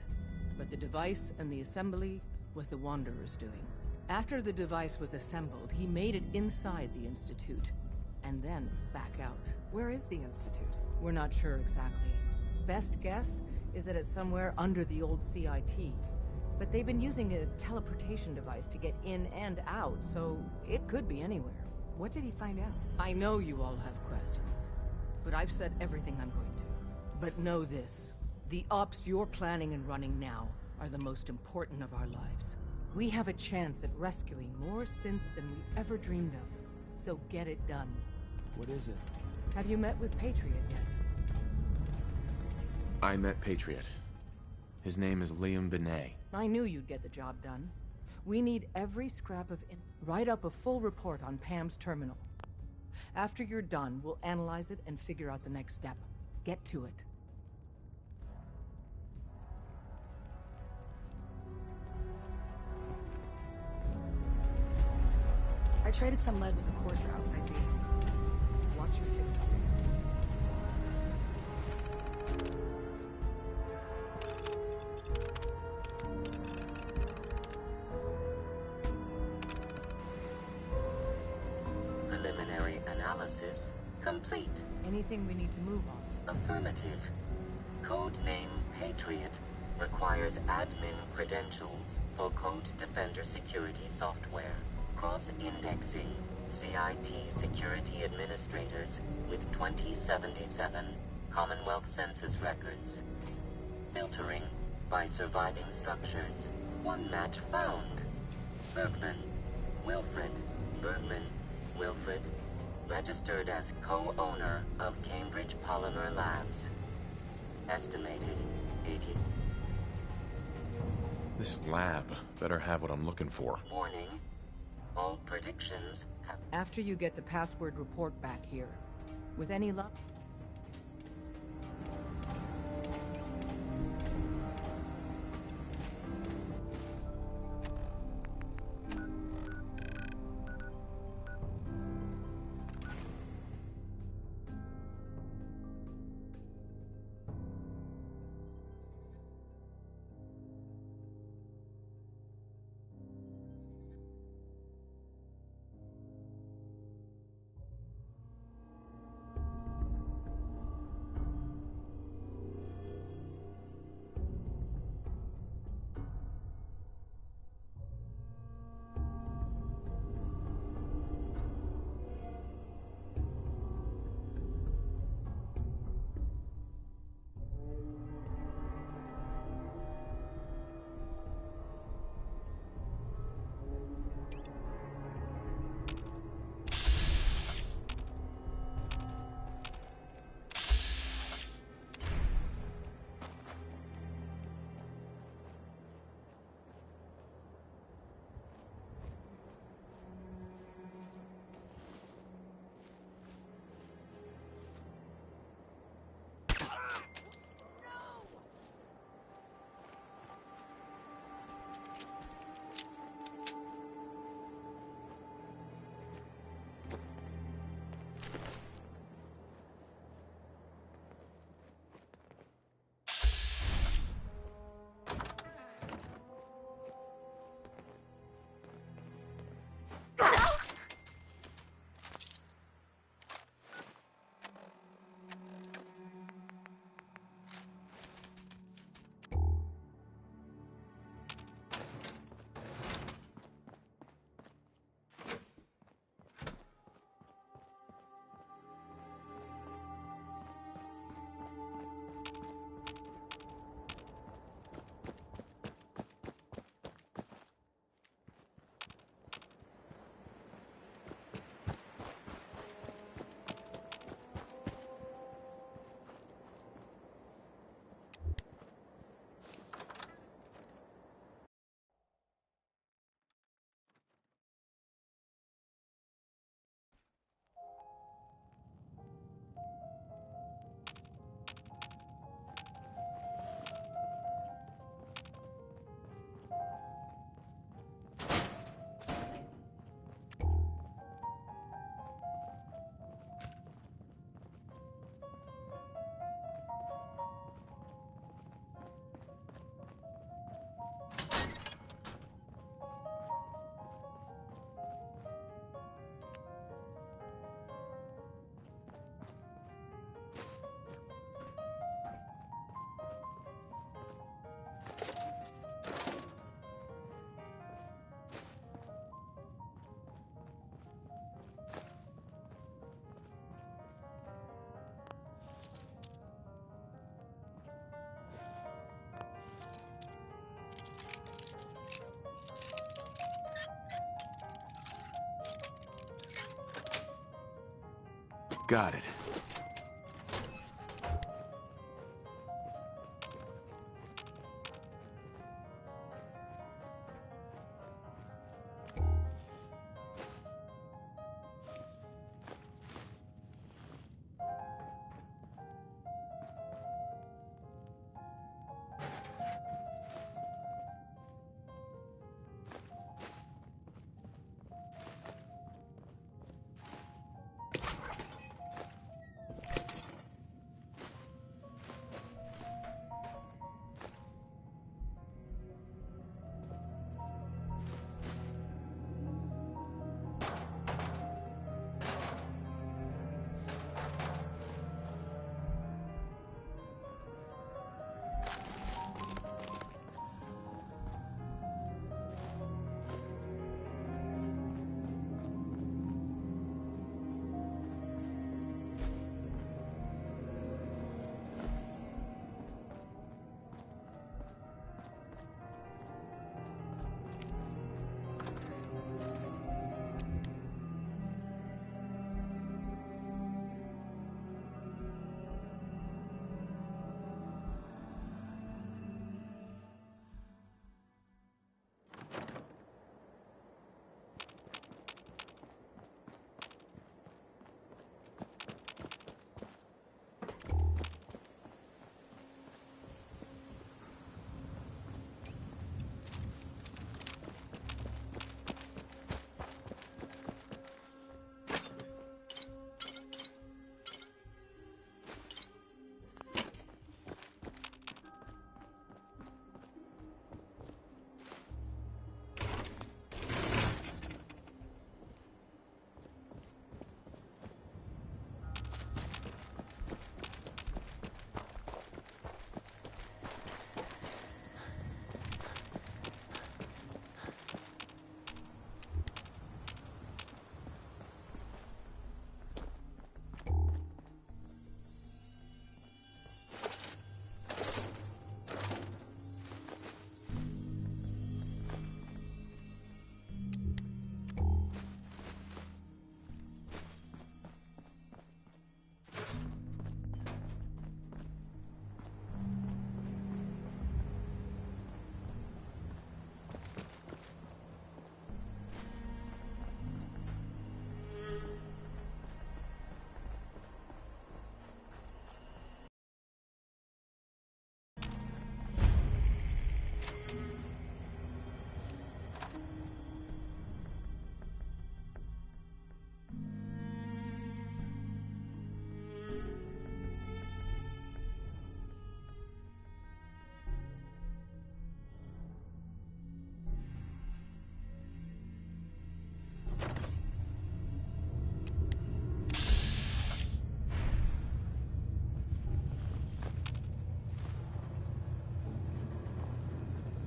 but the device and the assembly was the Wanderer's doing. After the device was assembled, he made it inside the Institute, and then back out. Where is the Institute? We're not sure exactly. Best guess is that it's somewhere under the old CIT. But they've been using a teleportation device to get in and out, so it could be anywhere. What did he find out? I know you all have questions, but I've said everything I'm going to. But know this, the ops you're planning and running now are the most important of our lives. We have a chance at rescuing more synths than we ever dreamed of, so get it done. What is it? Have you met with Patriot yet? I met Patriot. His name is Liam Benet. I knew you'd get the job done. We need every scrap of write up a full report on Pam's terminal. After you're done, we'll analyze it and figure out the next step. Get to it. I traded some lead with a courser outside the... Watch your 6 out there. Preliminary analysis complete. Anything we need to move on? Affirmative. Codename Patriot requires admin credentials for Code Defender security software. Cross-indexing CIT security administrators with 2077 Commonwealth Census records. Filtering by surviving structures. One match found. Bergman. Wilfred. Bergman. Wilfred. Registered as co-owner of Cambridge Polymer Labs. Estimated This lab better have what I'm looking for. Warning. All predictions have... After you get the password report back here, with any luck... Got it.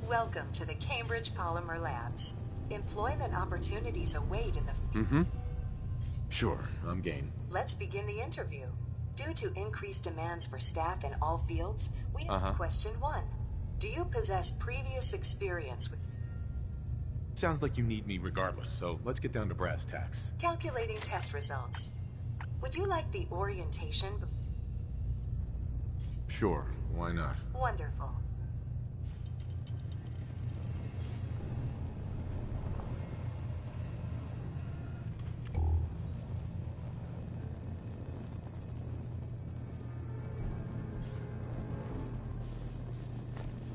Welcome to the Cambridge Polymer Labs. Employment opportunities await in the... Mm-hmm. Sure, I'm game. Let's begin the interview. Due to increased demands for staff in all fields, we have question 1. Do you possess previous experience with... Sounds like you need me regardless, so let's get down to brass tacks. Calculating test results. Would you like the orientation? Sure, why not? Wonderful.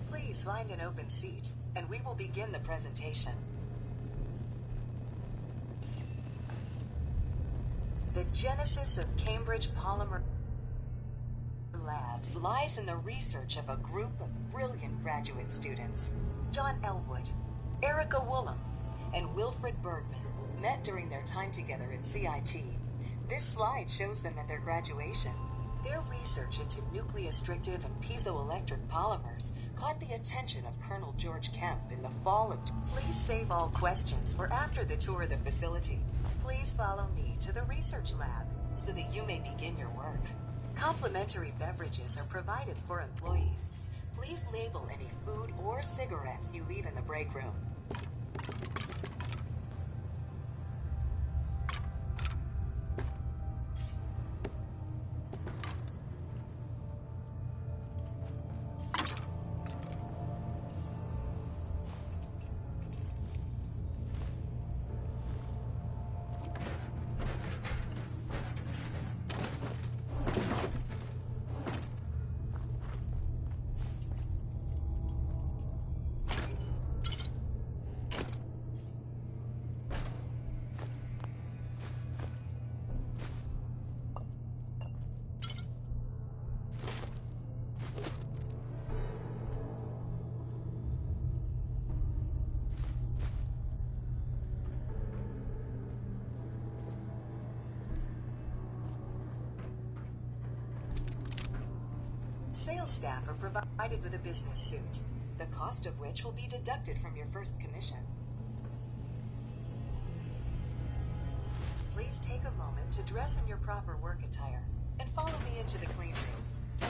Please find an open seat, and we will begin the presentation. The genesis of Cambridge Polymer Labs lies in the research of a group of brilliant graduate students. John Elwood, Erica Woolham, and Wilfred Bergman met during their time together at CIT. This slide shows them at their graduation. Their research into nucleostrictive and piezoelectric polymers caught the attention of Colonel George Kemp in the fall of... Please save all questions for after the tour of the facility. Please follow me to the research lab so that you may begin your work. Complimentary beverages are provided for employees. Please label any food or cigarettes you leave in the break room. Sales staff are provided with a business suit, the cost of which will be deducted from your first commission. Please take a moment to dress in your proper work attire and follow me into the clean room.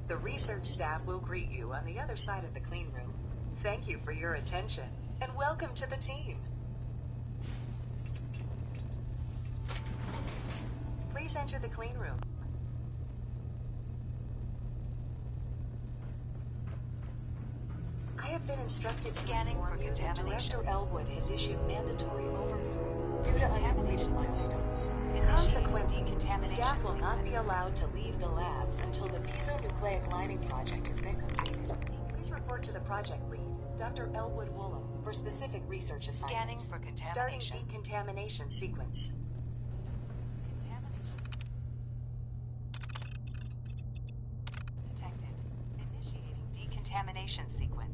The research staff will greet you on the other side of the clean room. Thank you for your attention, and welcome to the team. Please enter the clean room. I have been instructed to inform you that Director Elwood has issued mandatory overtime due to uncompleted milestones. Consequently, staff will not be allowed to leave the labs until the piezonucleic lining project has been completed. Please report to the project lead, Dr. Elwood Woolham, for specific research assignments. Scanning for contamination. Starting decontamination sequence. Detected. Initiating decontamination sequence.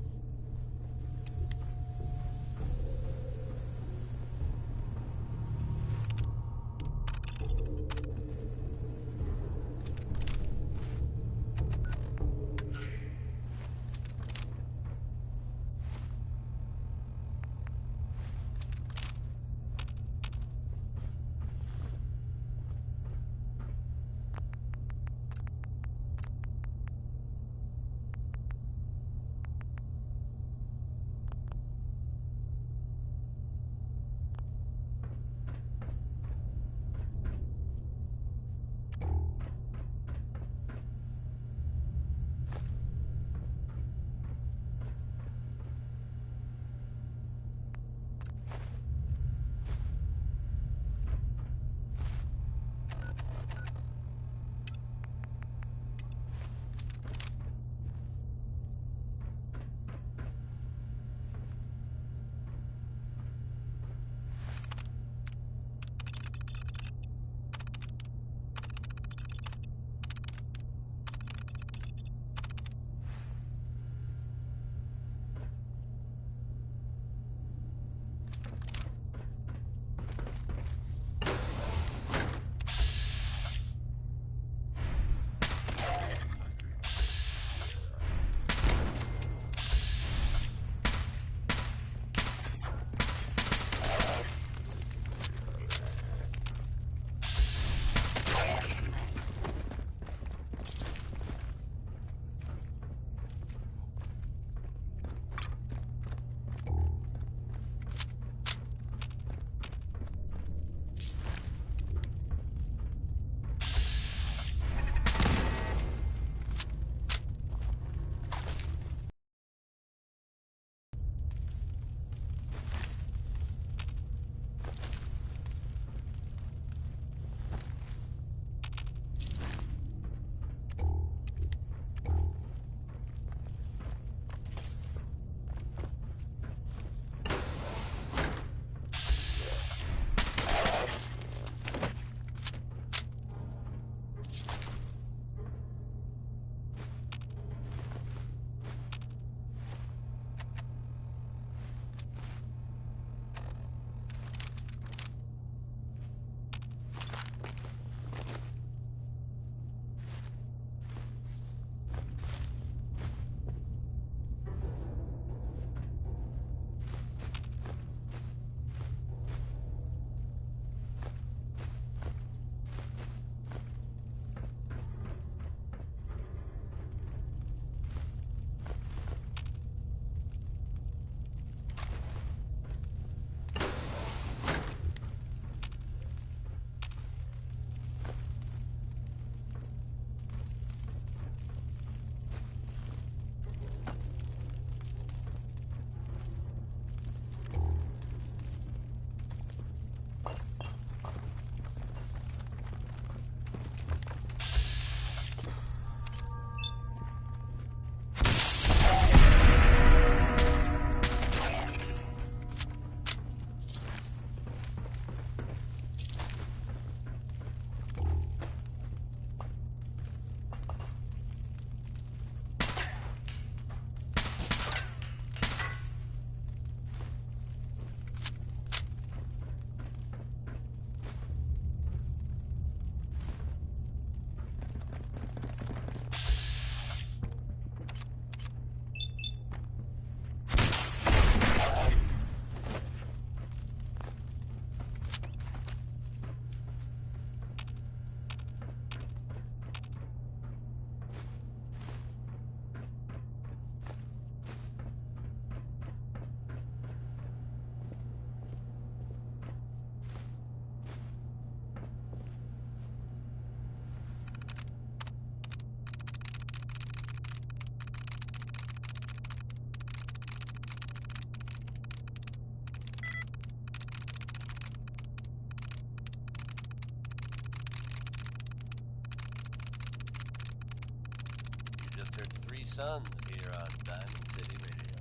just heard 3 Sons here on Diamond City Radio.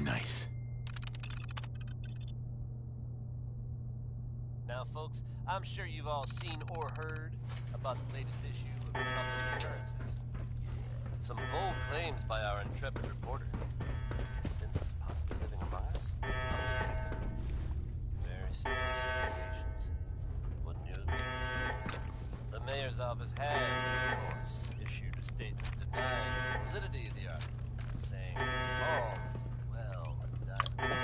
Nice. Now, folks, I'm sure you've all seen or heard about the latest issue of Public Occurrences. Some bold claims by our intrepid reporter. Since possibly living among us, undetected. Very serious implications. Wouldn't you agree? The mayor's office has, of course, issued a statement denying the validity of the article, saying all is well at Diamond City.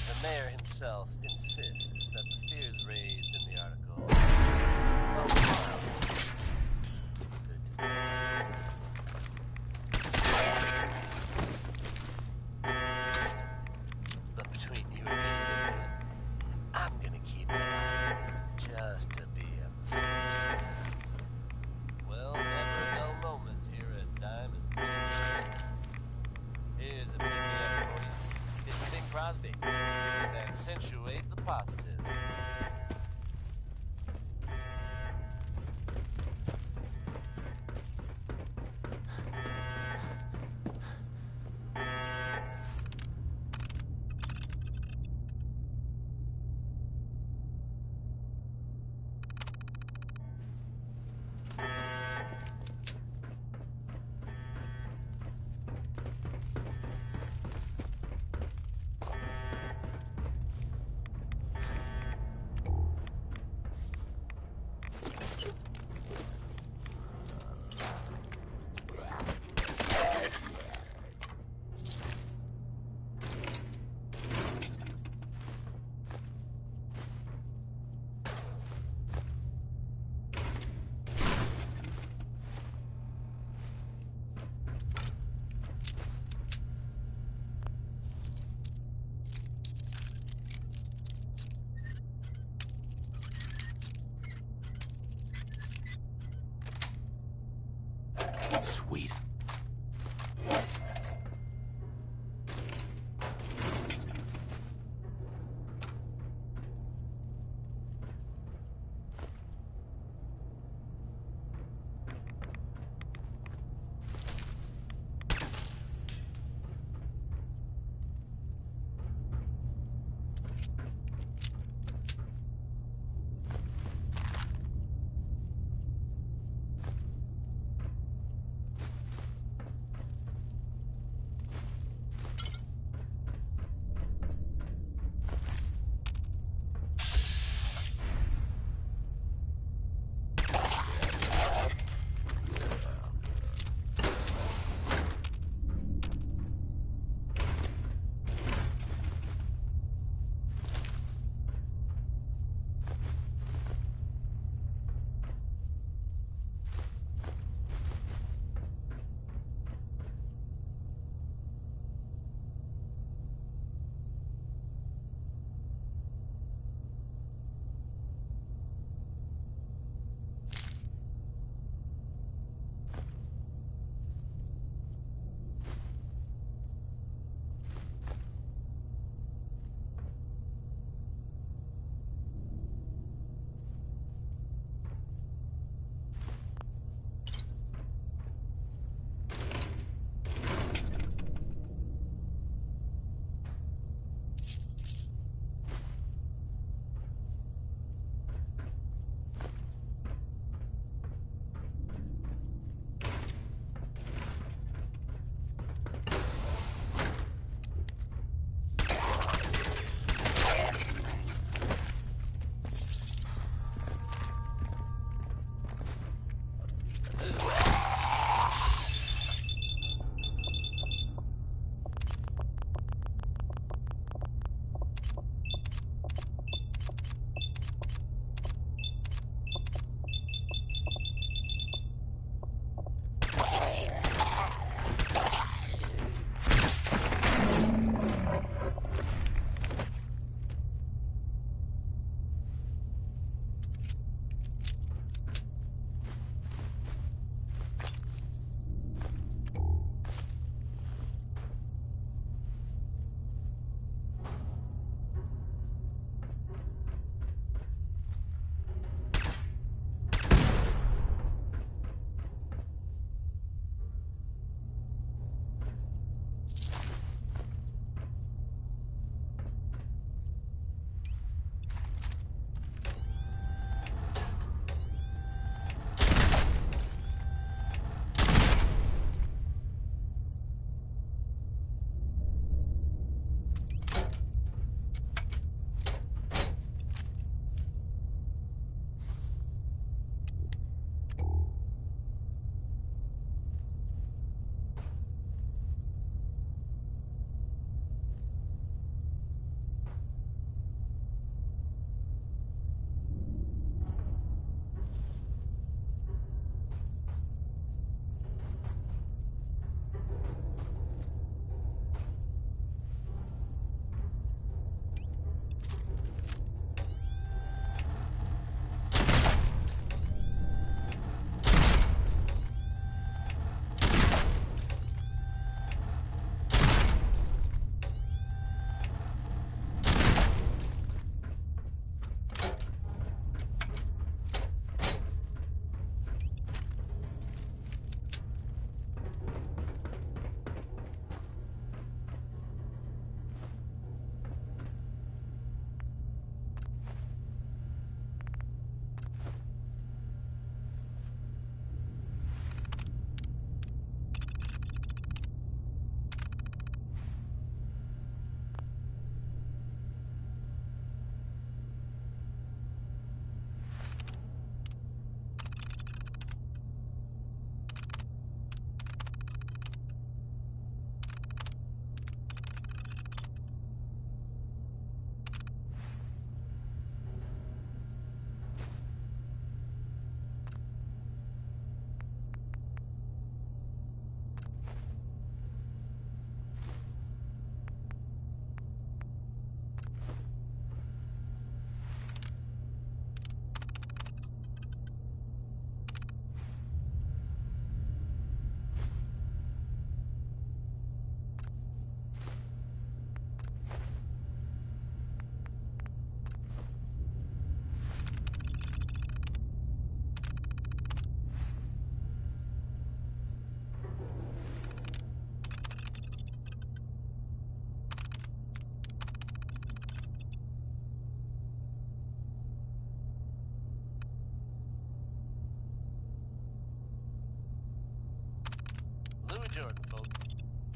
The mayor himself insists that the fears raised in the article are mild. Good to know. But between you and me, listeners, I'm gonna keep an eye just to be on the safe side. Well, never a dull moment here at Diamond City. Here's a big for you. It's Bing Crosby. And accentuate the positive. Sweet.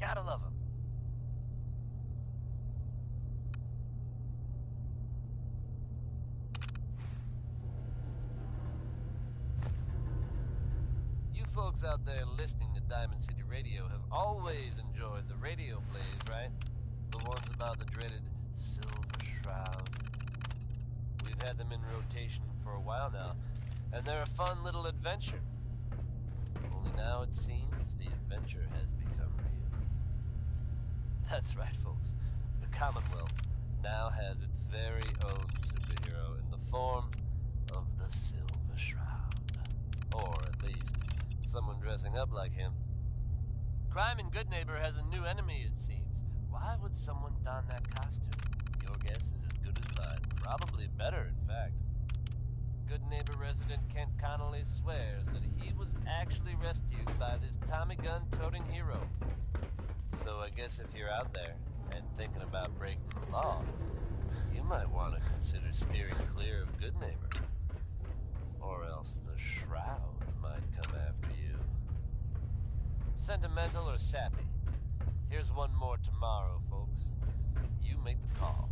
Gotta love them. You folks out there listening to Diamond City Radio have always enjoyed the radio plays, right? The ones about the dreaded Silver Shroud. We've had them in rotation for a while now, and they're a fun little adventure. Only now it seems the adventure has become real. That's right, folks. The Commonwealth now has its very own superhero in the form of the Silver Shroud. Or at least, someone dressing up like him. Crime and Good Neighbor has a new enemy, it seems. Why would someone don that costume? Your guess is as good as mine. Probably better, in fact. Good Neighbor resident Kent Connolly swears that he was actually rescued by this Tommy gun-toting hero. So I guess if you're out there and thinking about breaking the law, you might want to consider steering clear of Good Neighbor. Or else the Shroud might come after you. Sentimental or sappy? Here's one more tomorrow, folks. You make the call.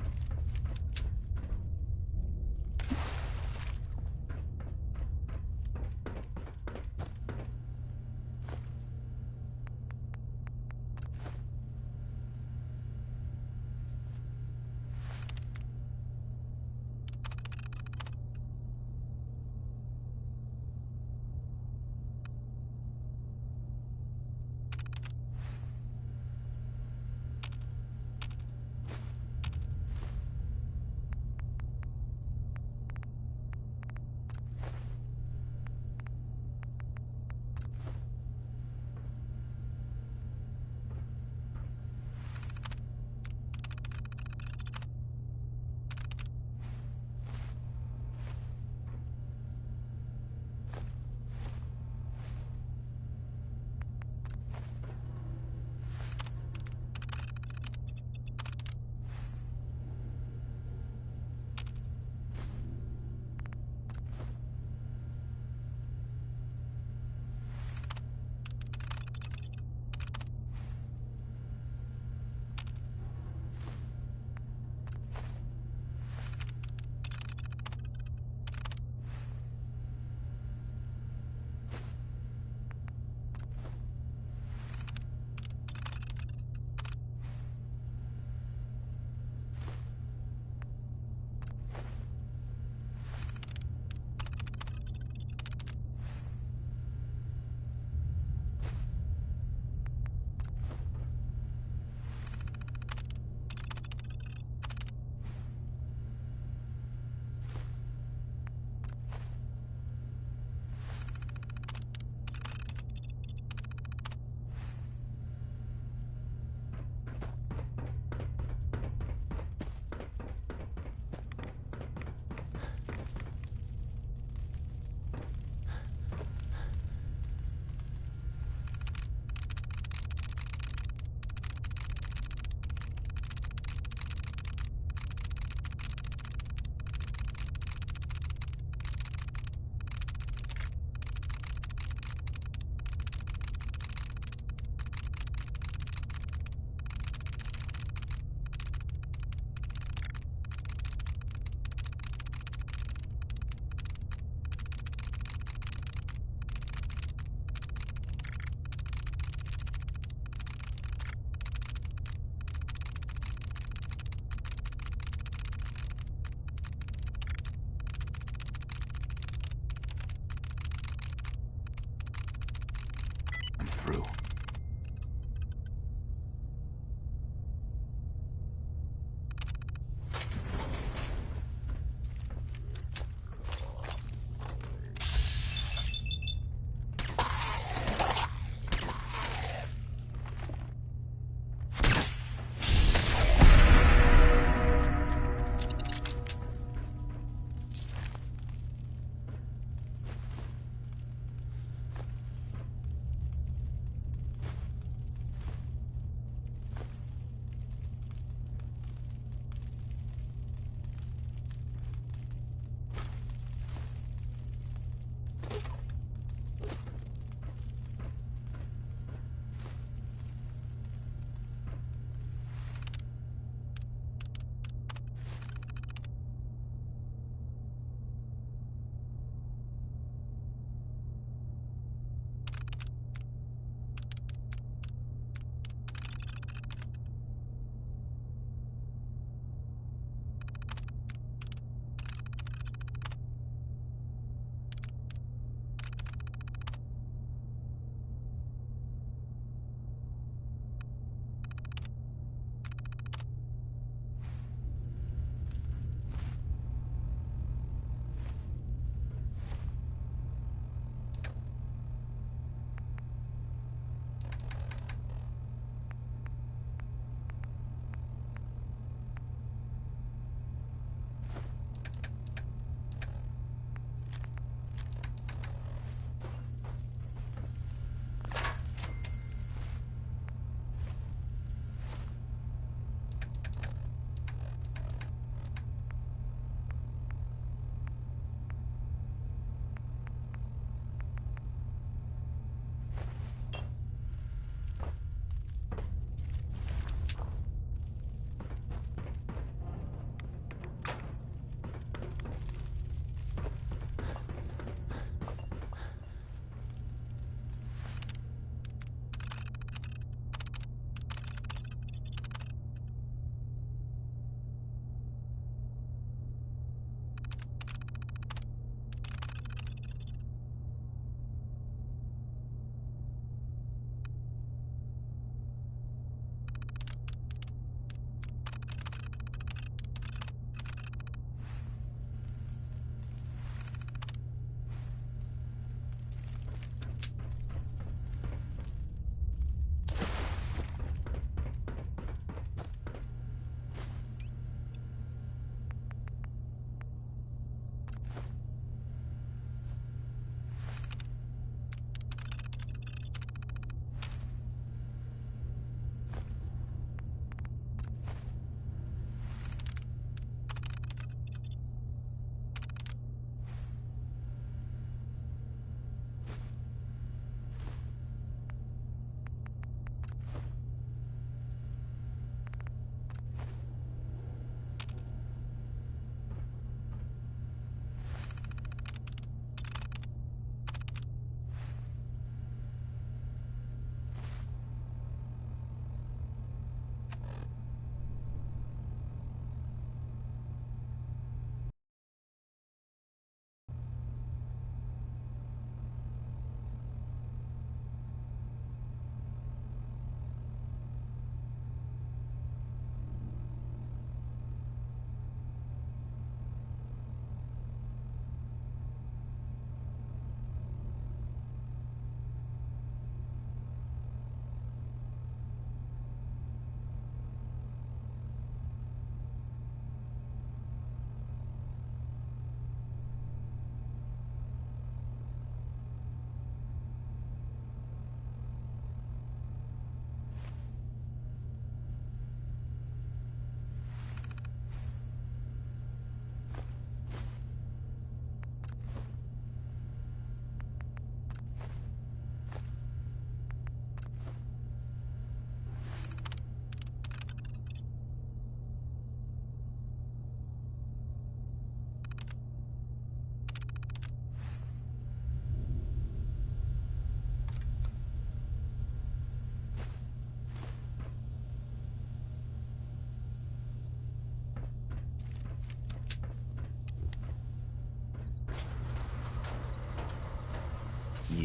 Through.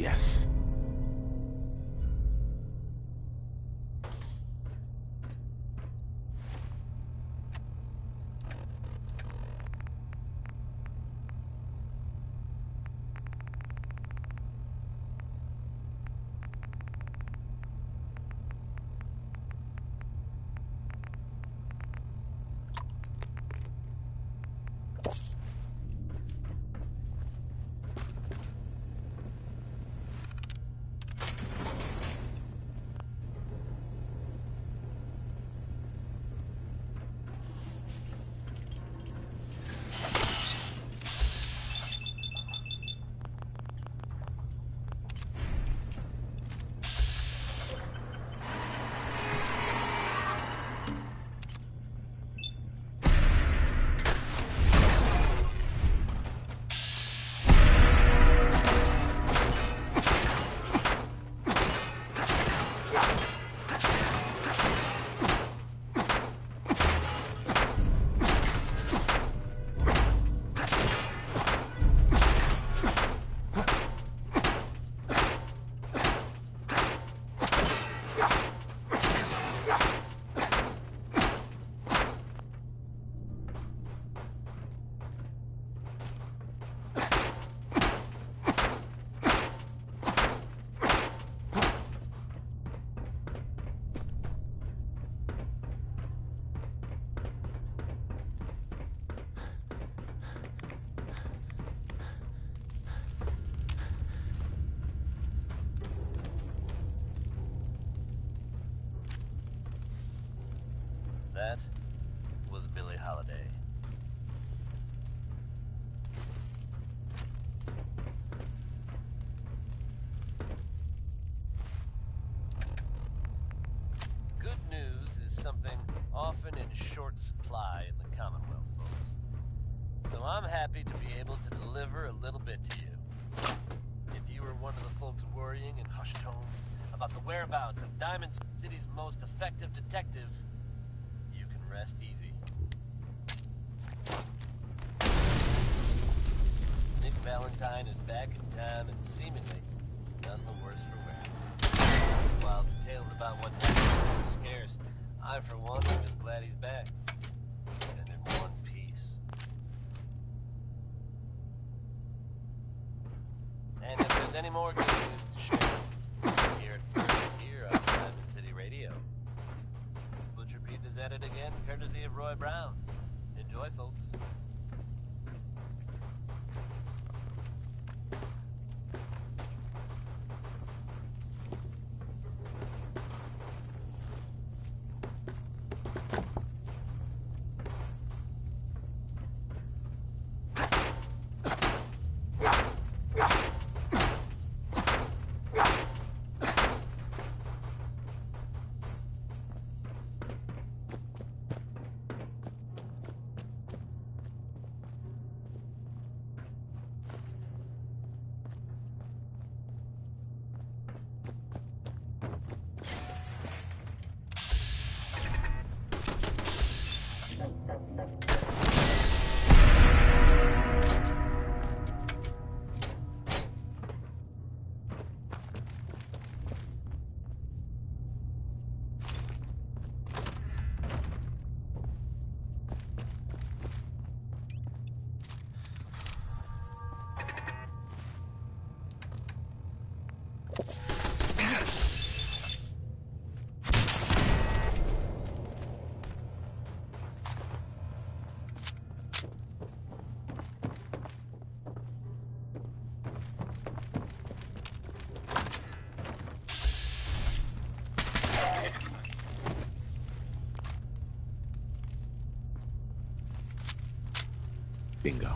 yes. That was Billie Holiday. Good news is something often in short supply in the Commonwealth, folks. So I'm happy to be able to deliver a little bit to you. If you were one of the folks worrying in hushed tones about the whereabouts of Diamond City's most effective detective, you can rest easy. Nick Valentine is back in town and seemingly none the worse for wear. While details about what happened are scarce, I for one am just glad he's back. And in one piece. And if there's any more good news to share, hear it first here on Diamond City Radio. Butcher Pete is at it again, courtesy of Roy Brown. Enjoy, folks. Bingo.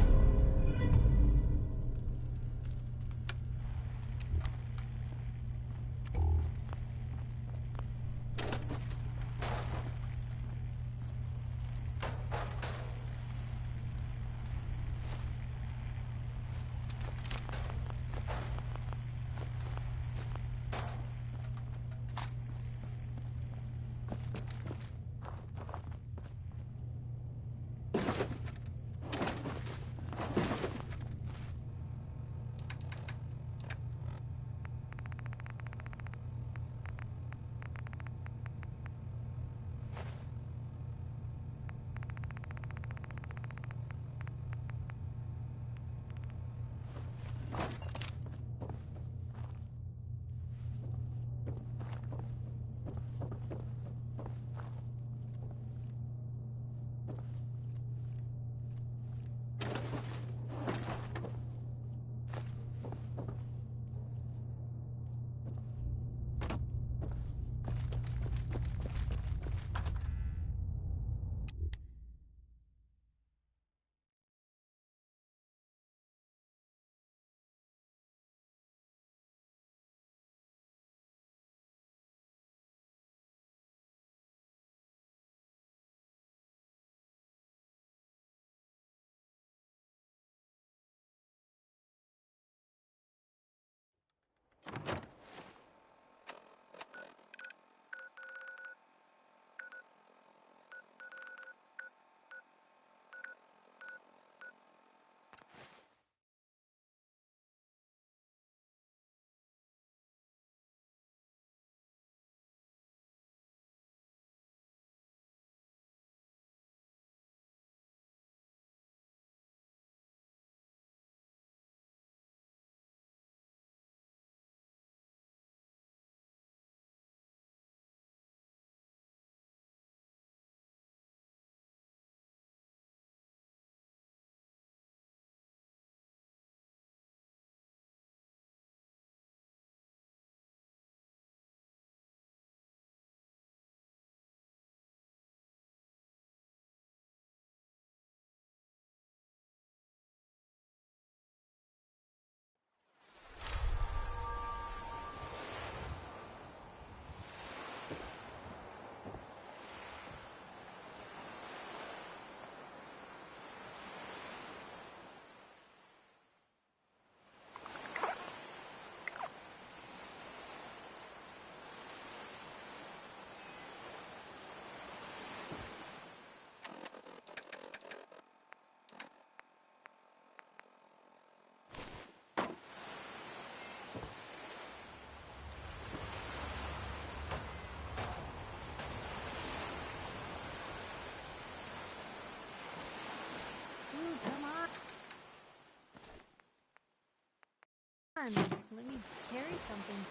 on, let me carry something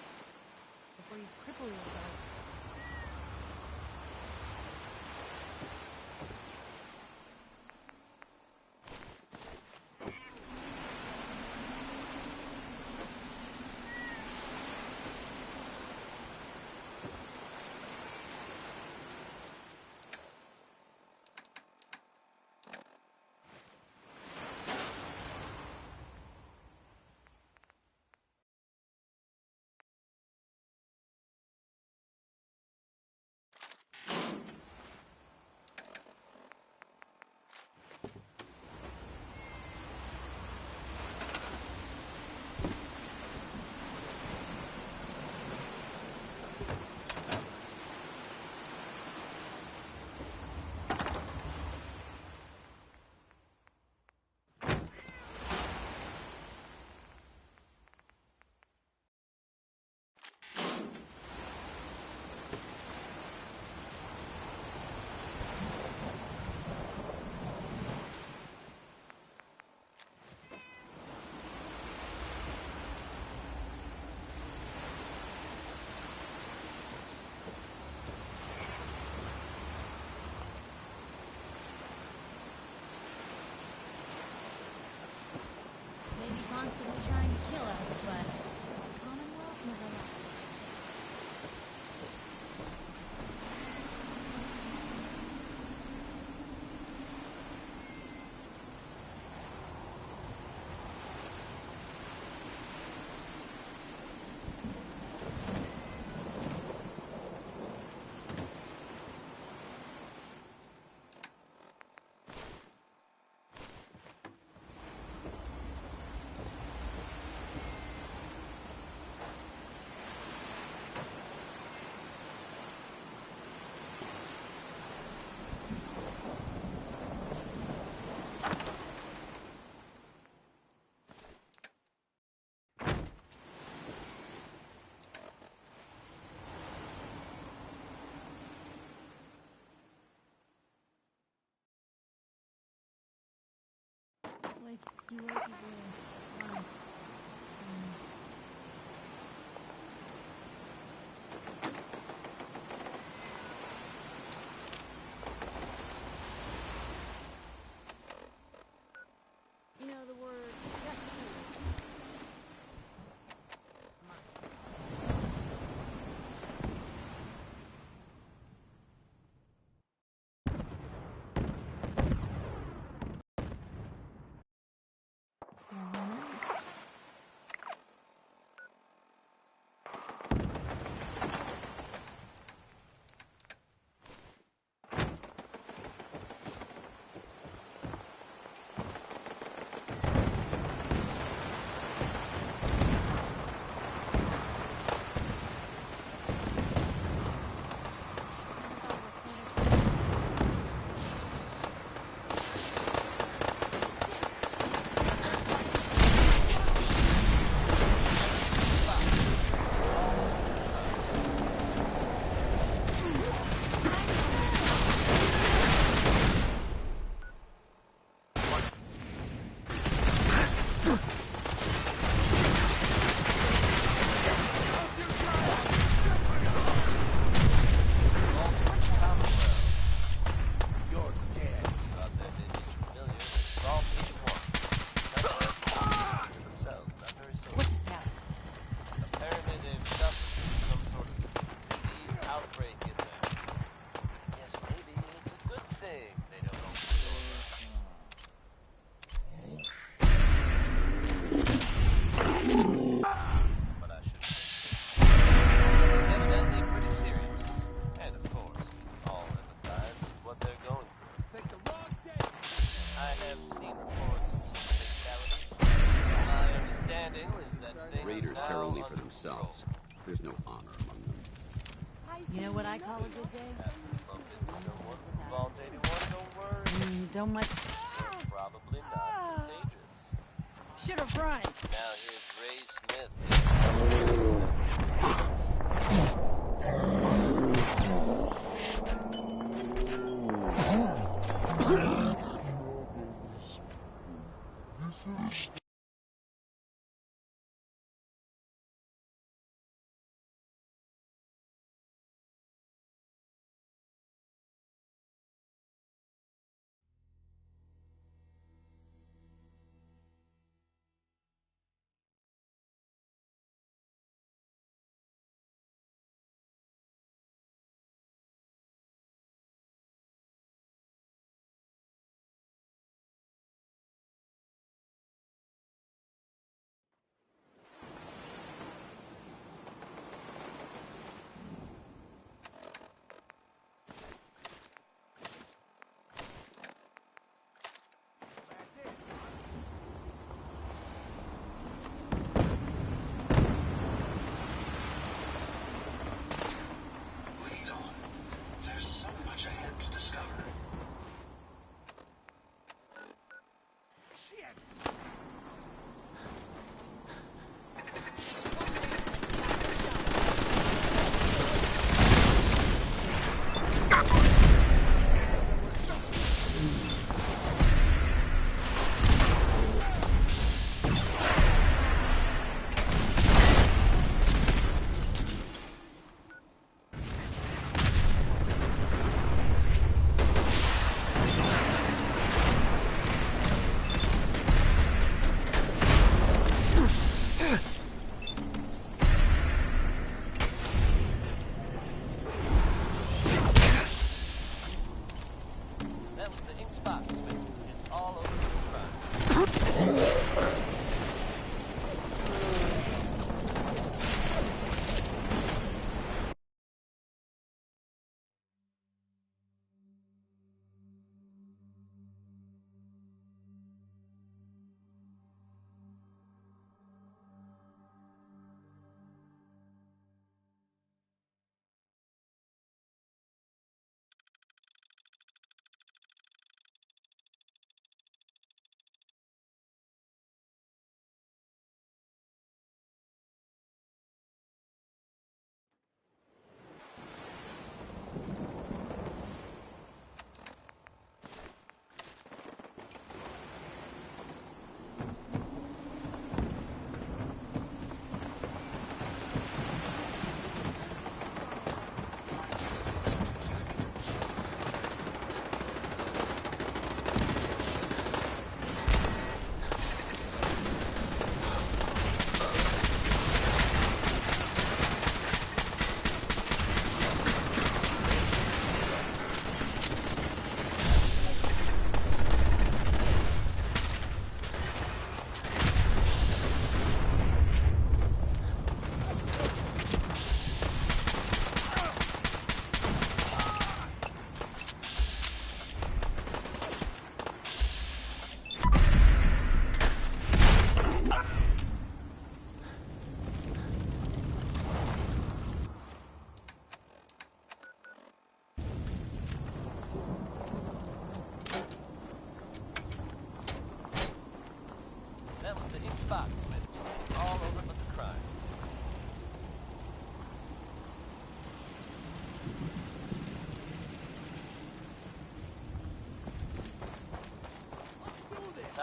before you cripple yourself. Constantly trying to kill us, but Commonwealth never left. Like you were fine. You know the word rescue. Raiders care only for themselves. There's no honor among them. You know what I call a good day? Don't much. Probably not contagious. Should have run. Now here's Ray Smith.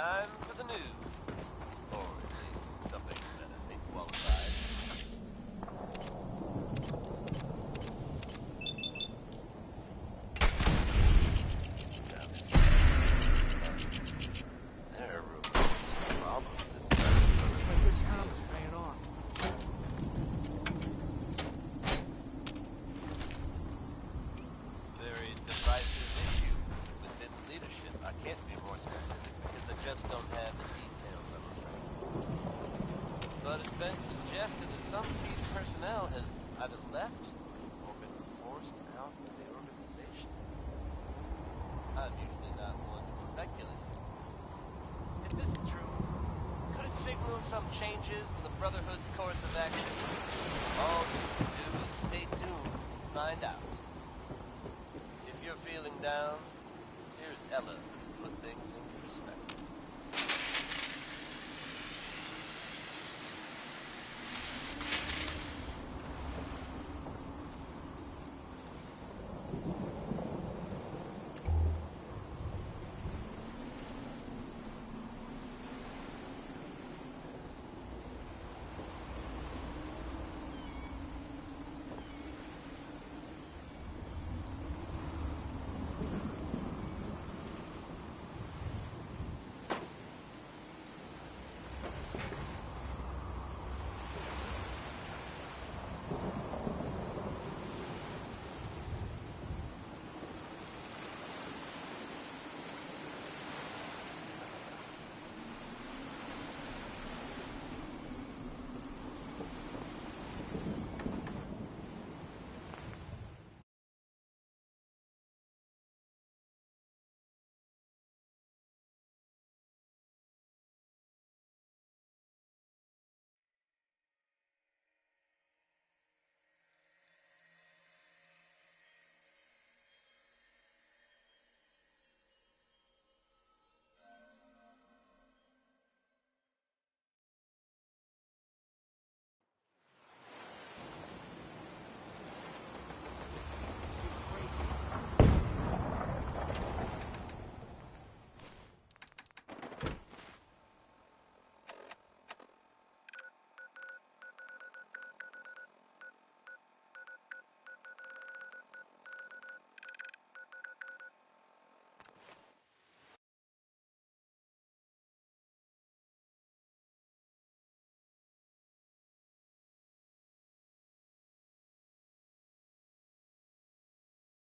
time for the news. Or at least something that I think qualifies. There are rumors of problems in the Looks like this town is paying off. It's a very divisive issue within leadership. I can't be more specific because I just don't have the details, I'm afraid. But it's been suggested that some key personnel has either left or been forced out of the organization. I'm usually not one to speculate. If this is true, could it signal some changes in the Brotherhood's course of action? All you can do is stay tuned and find out. If you're feeling down, here's Ella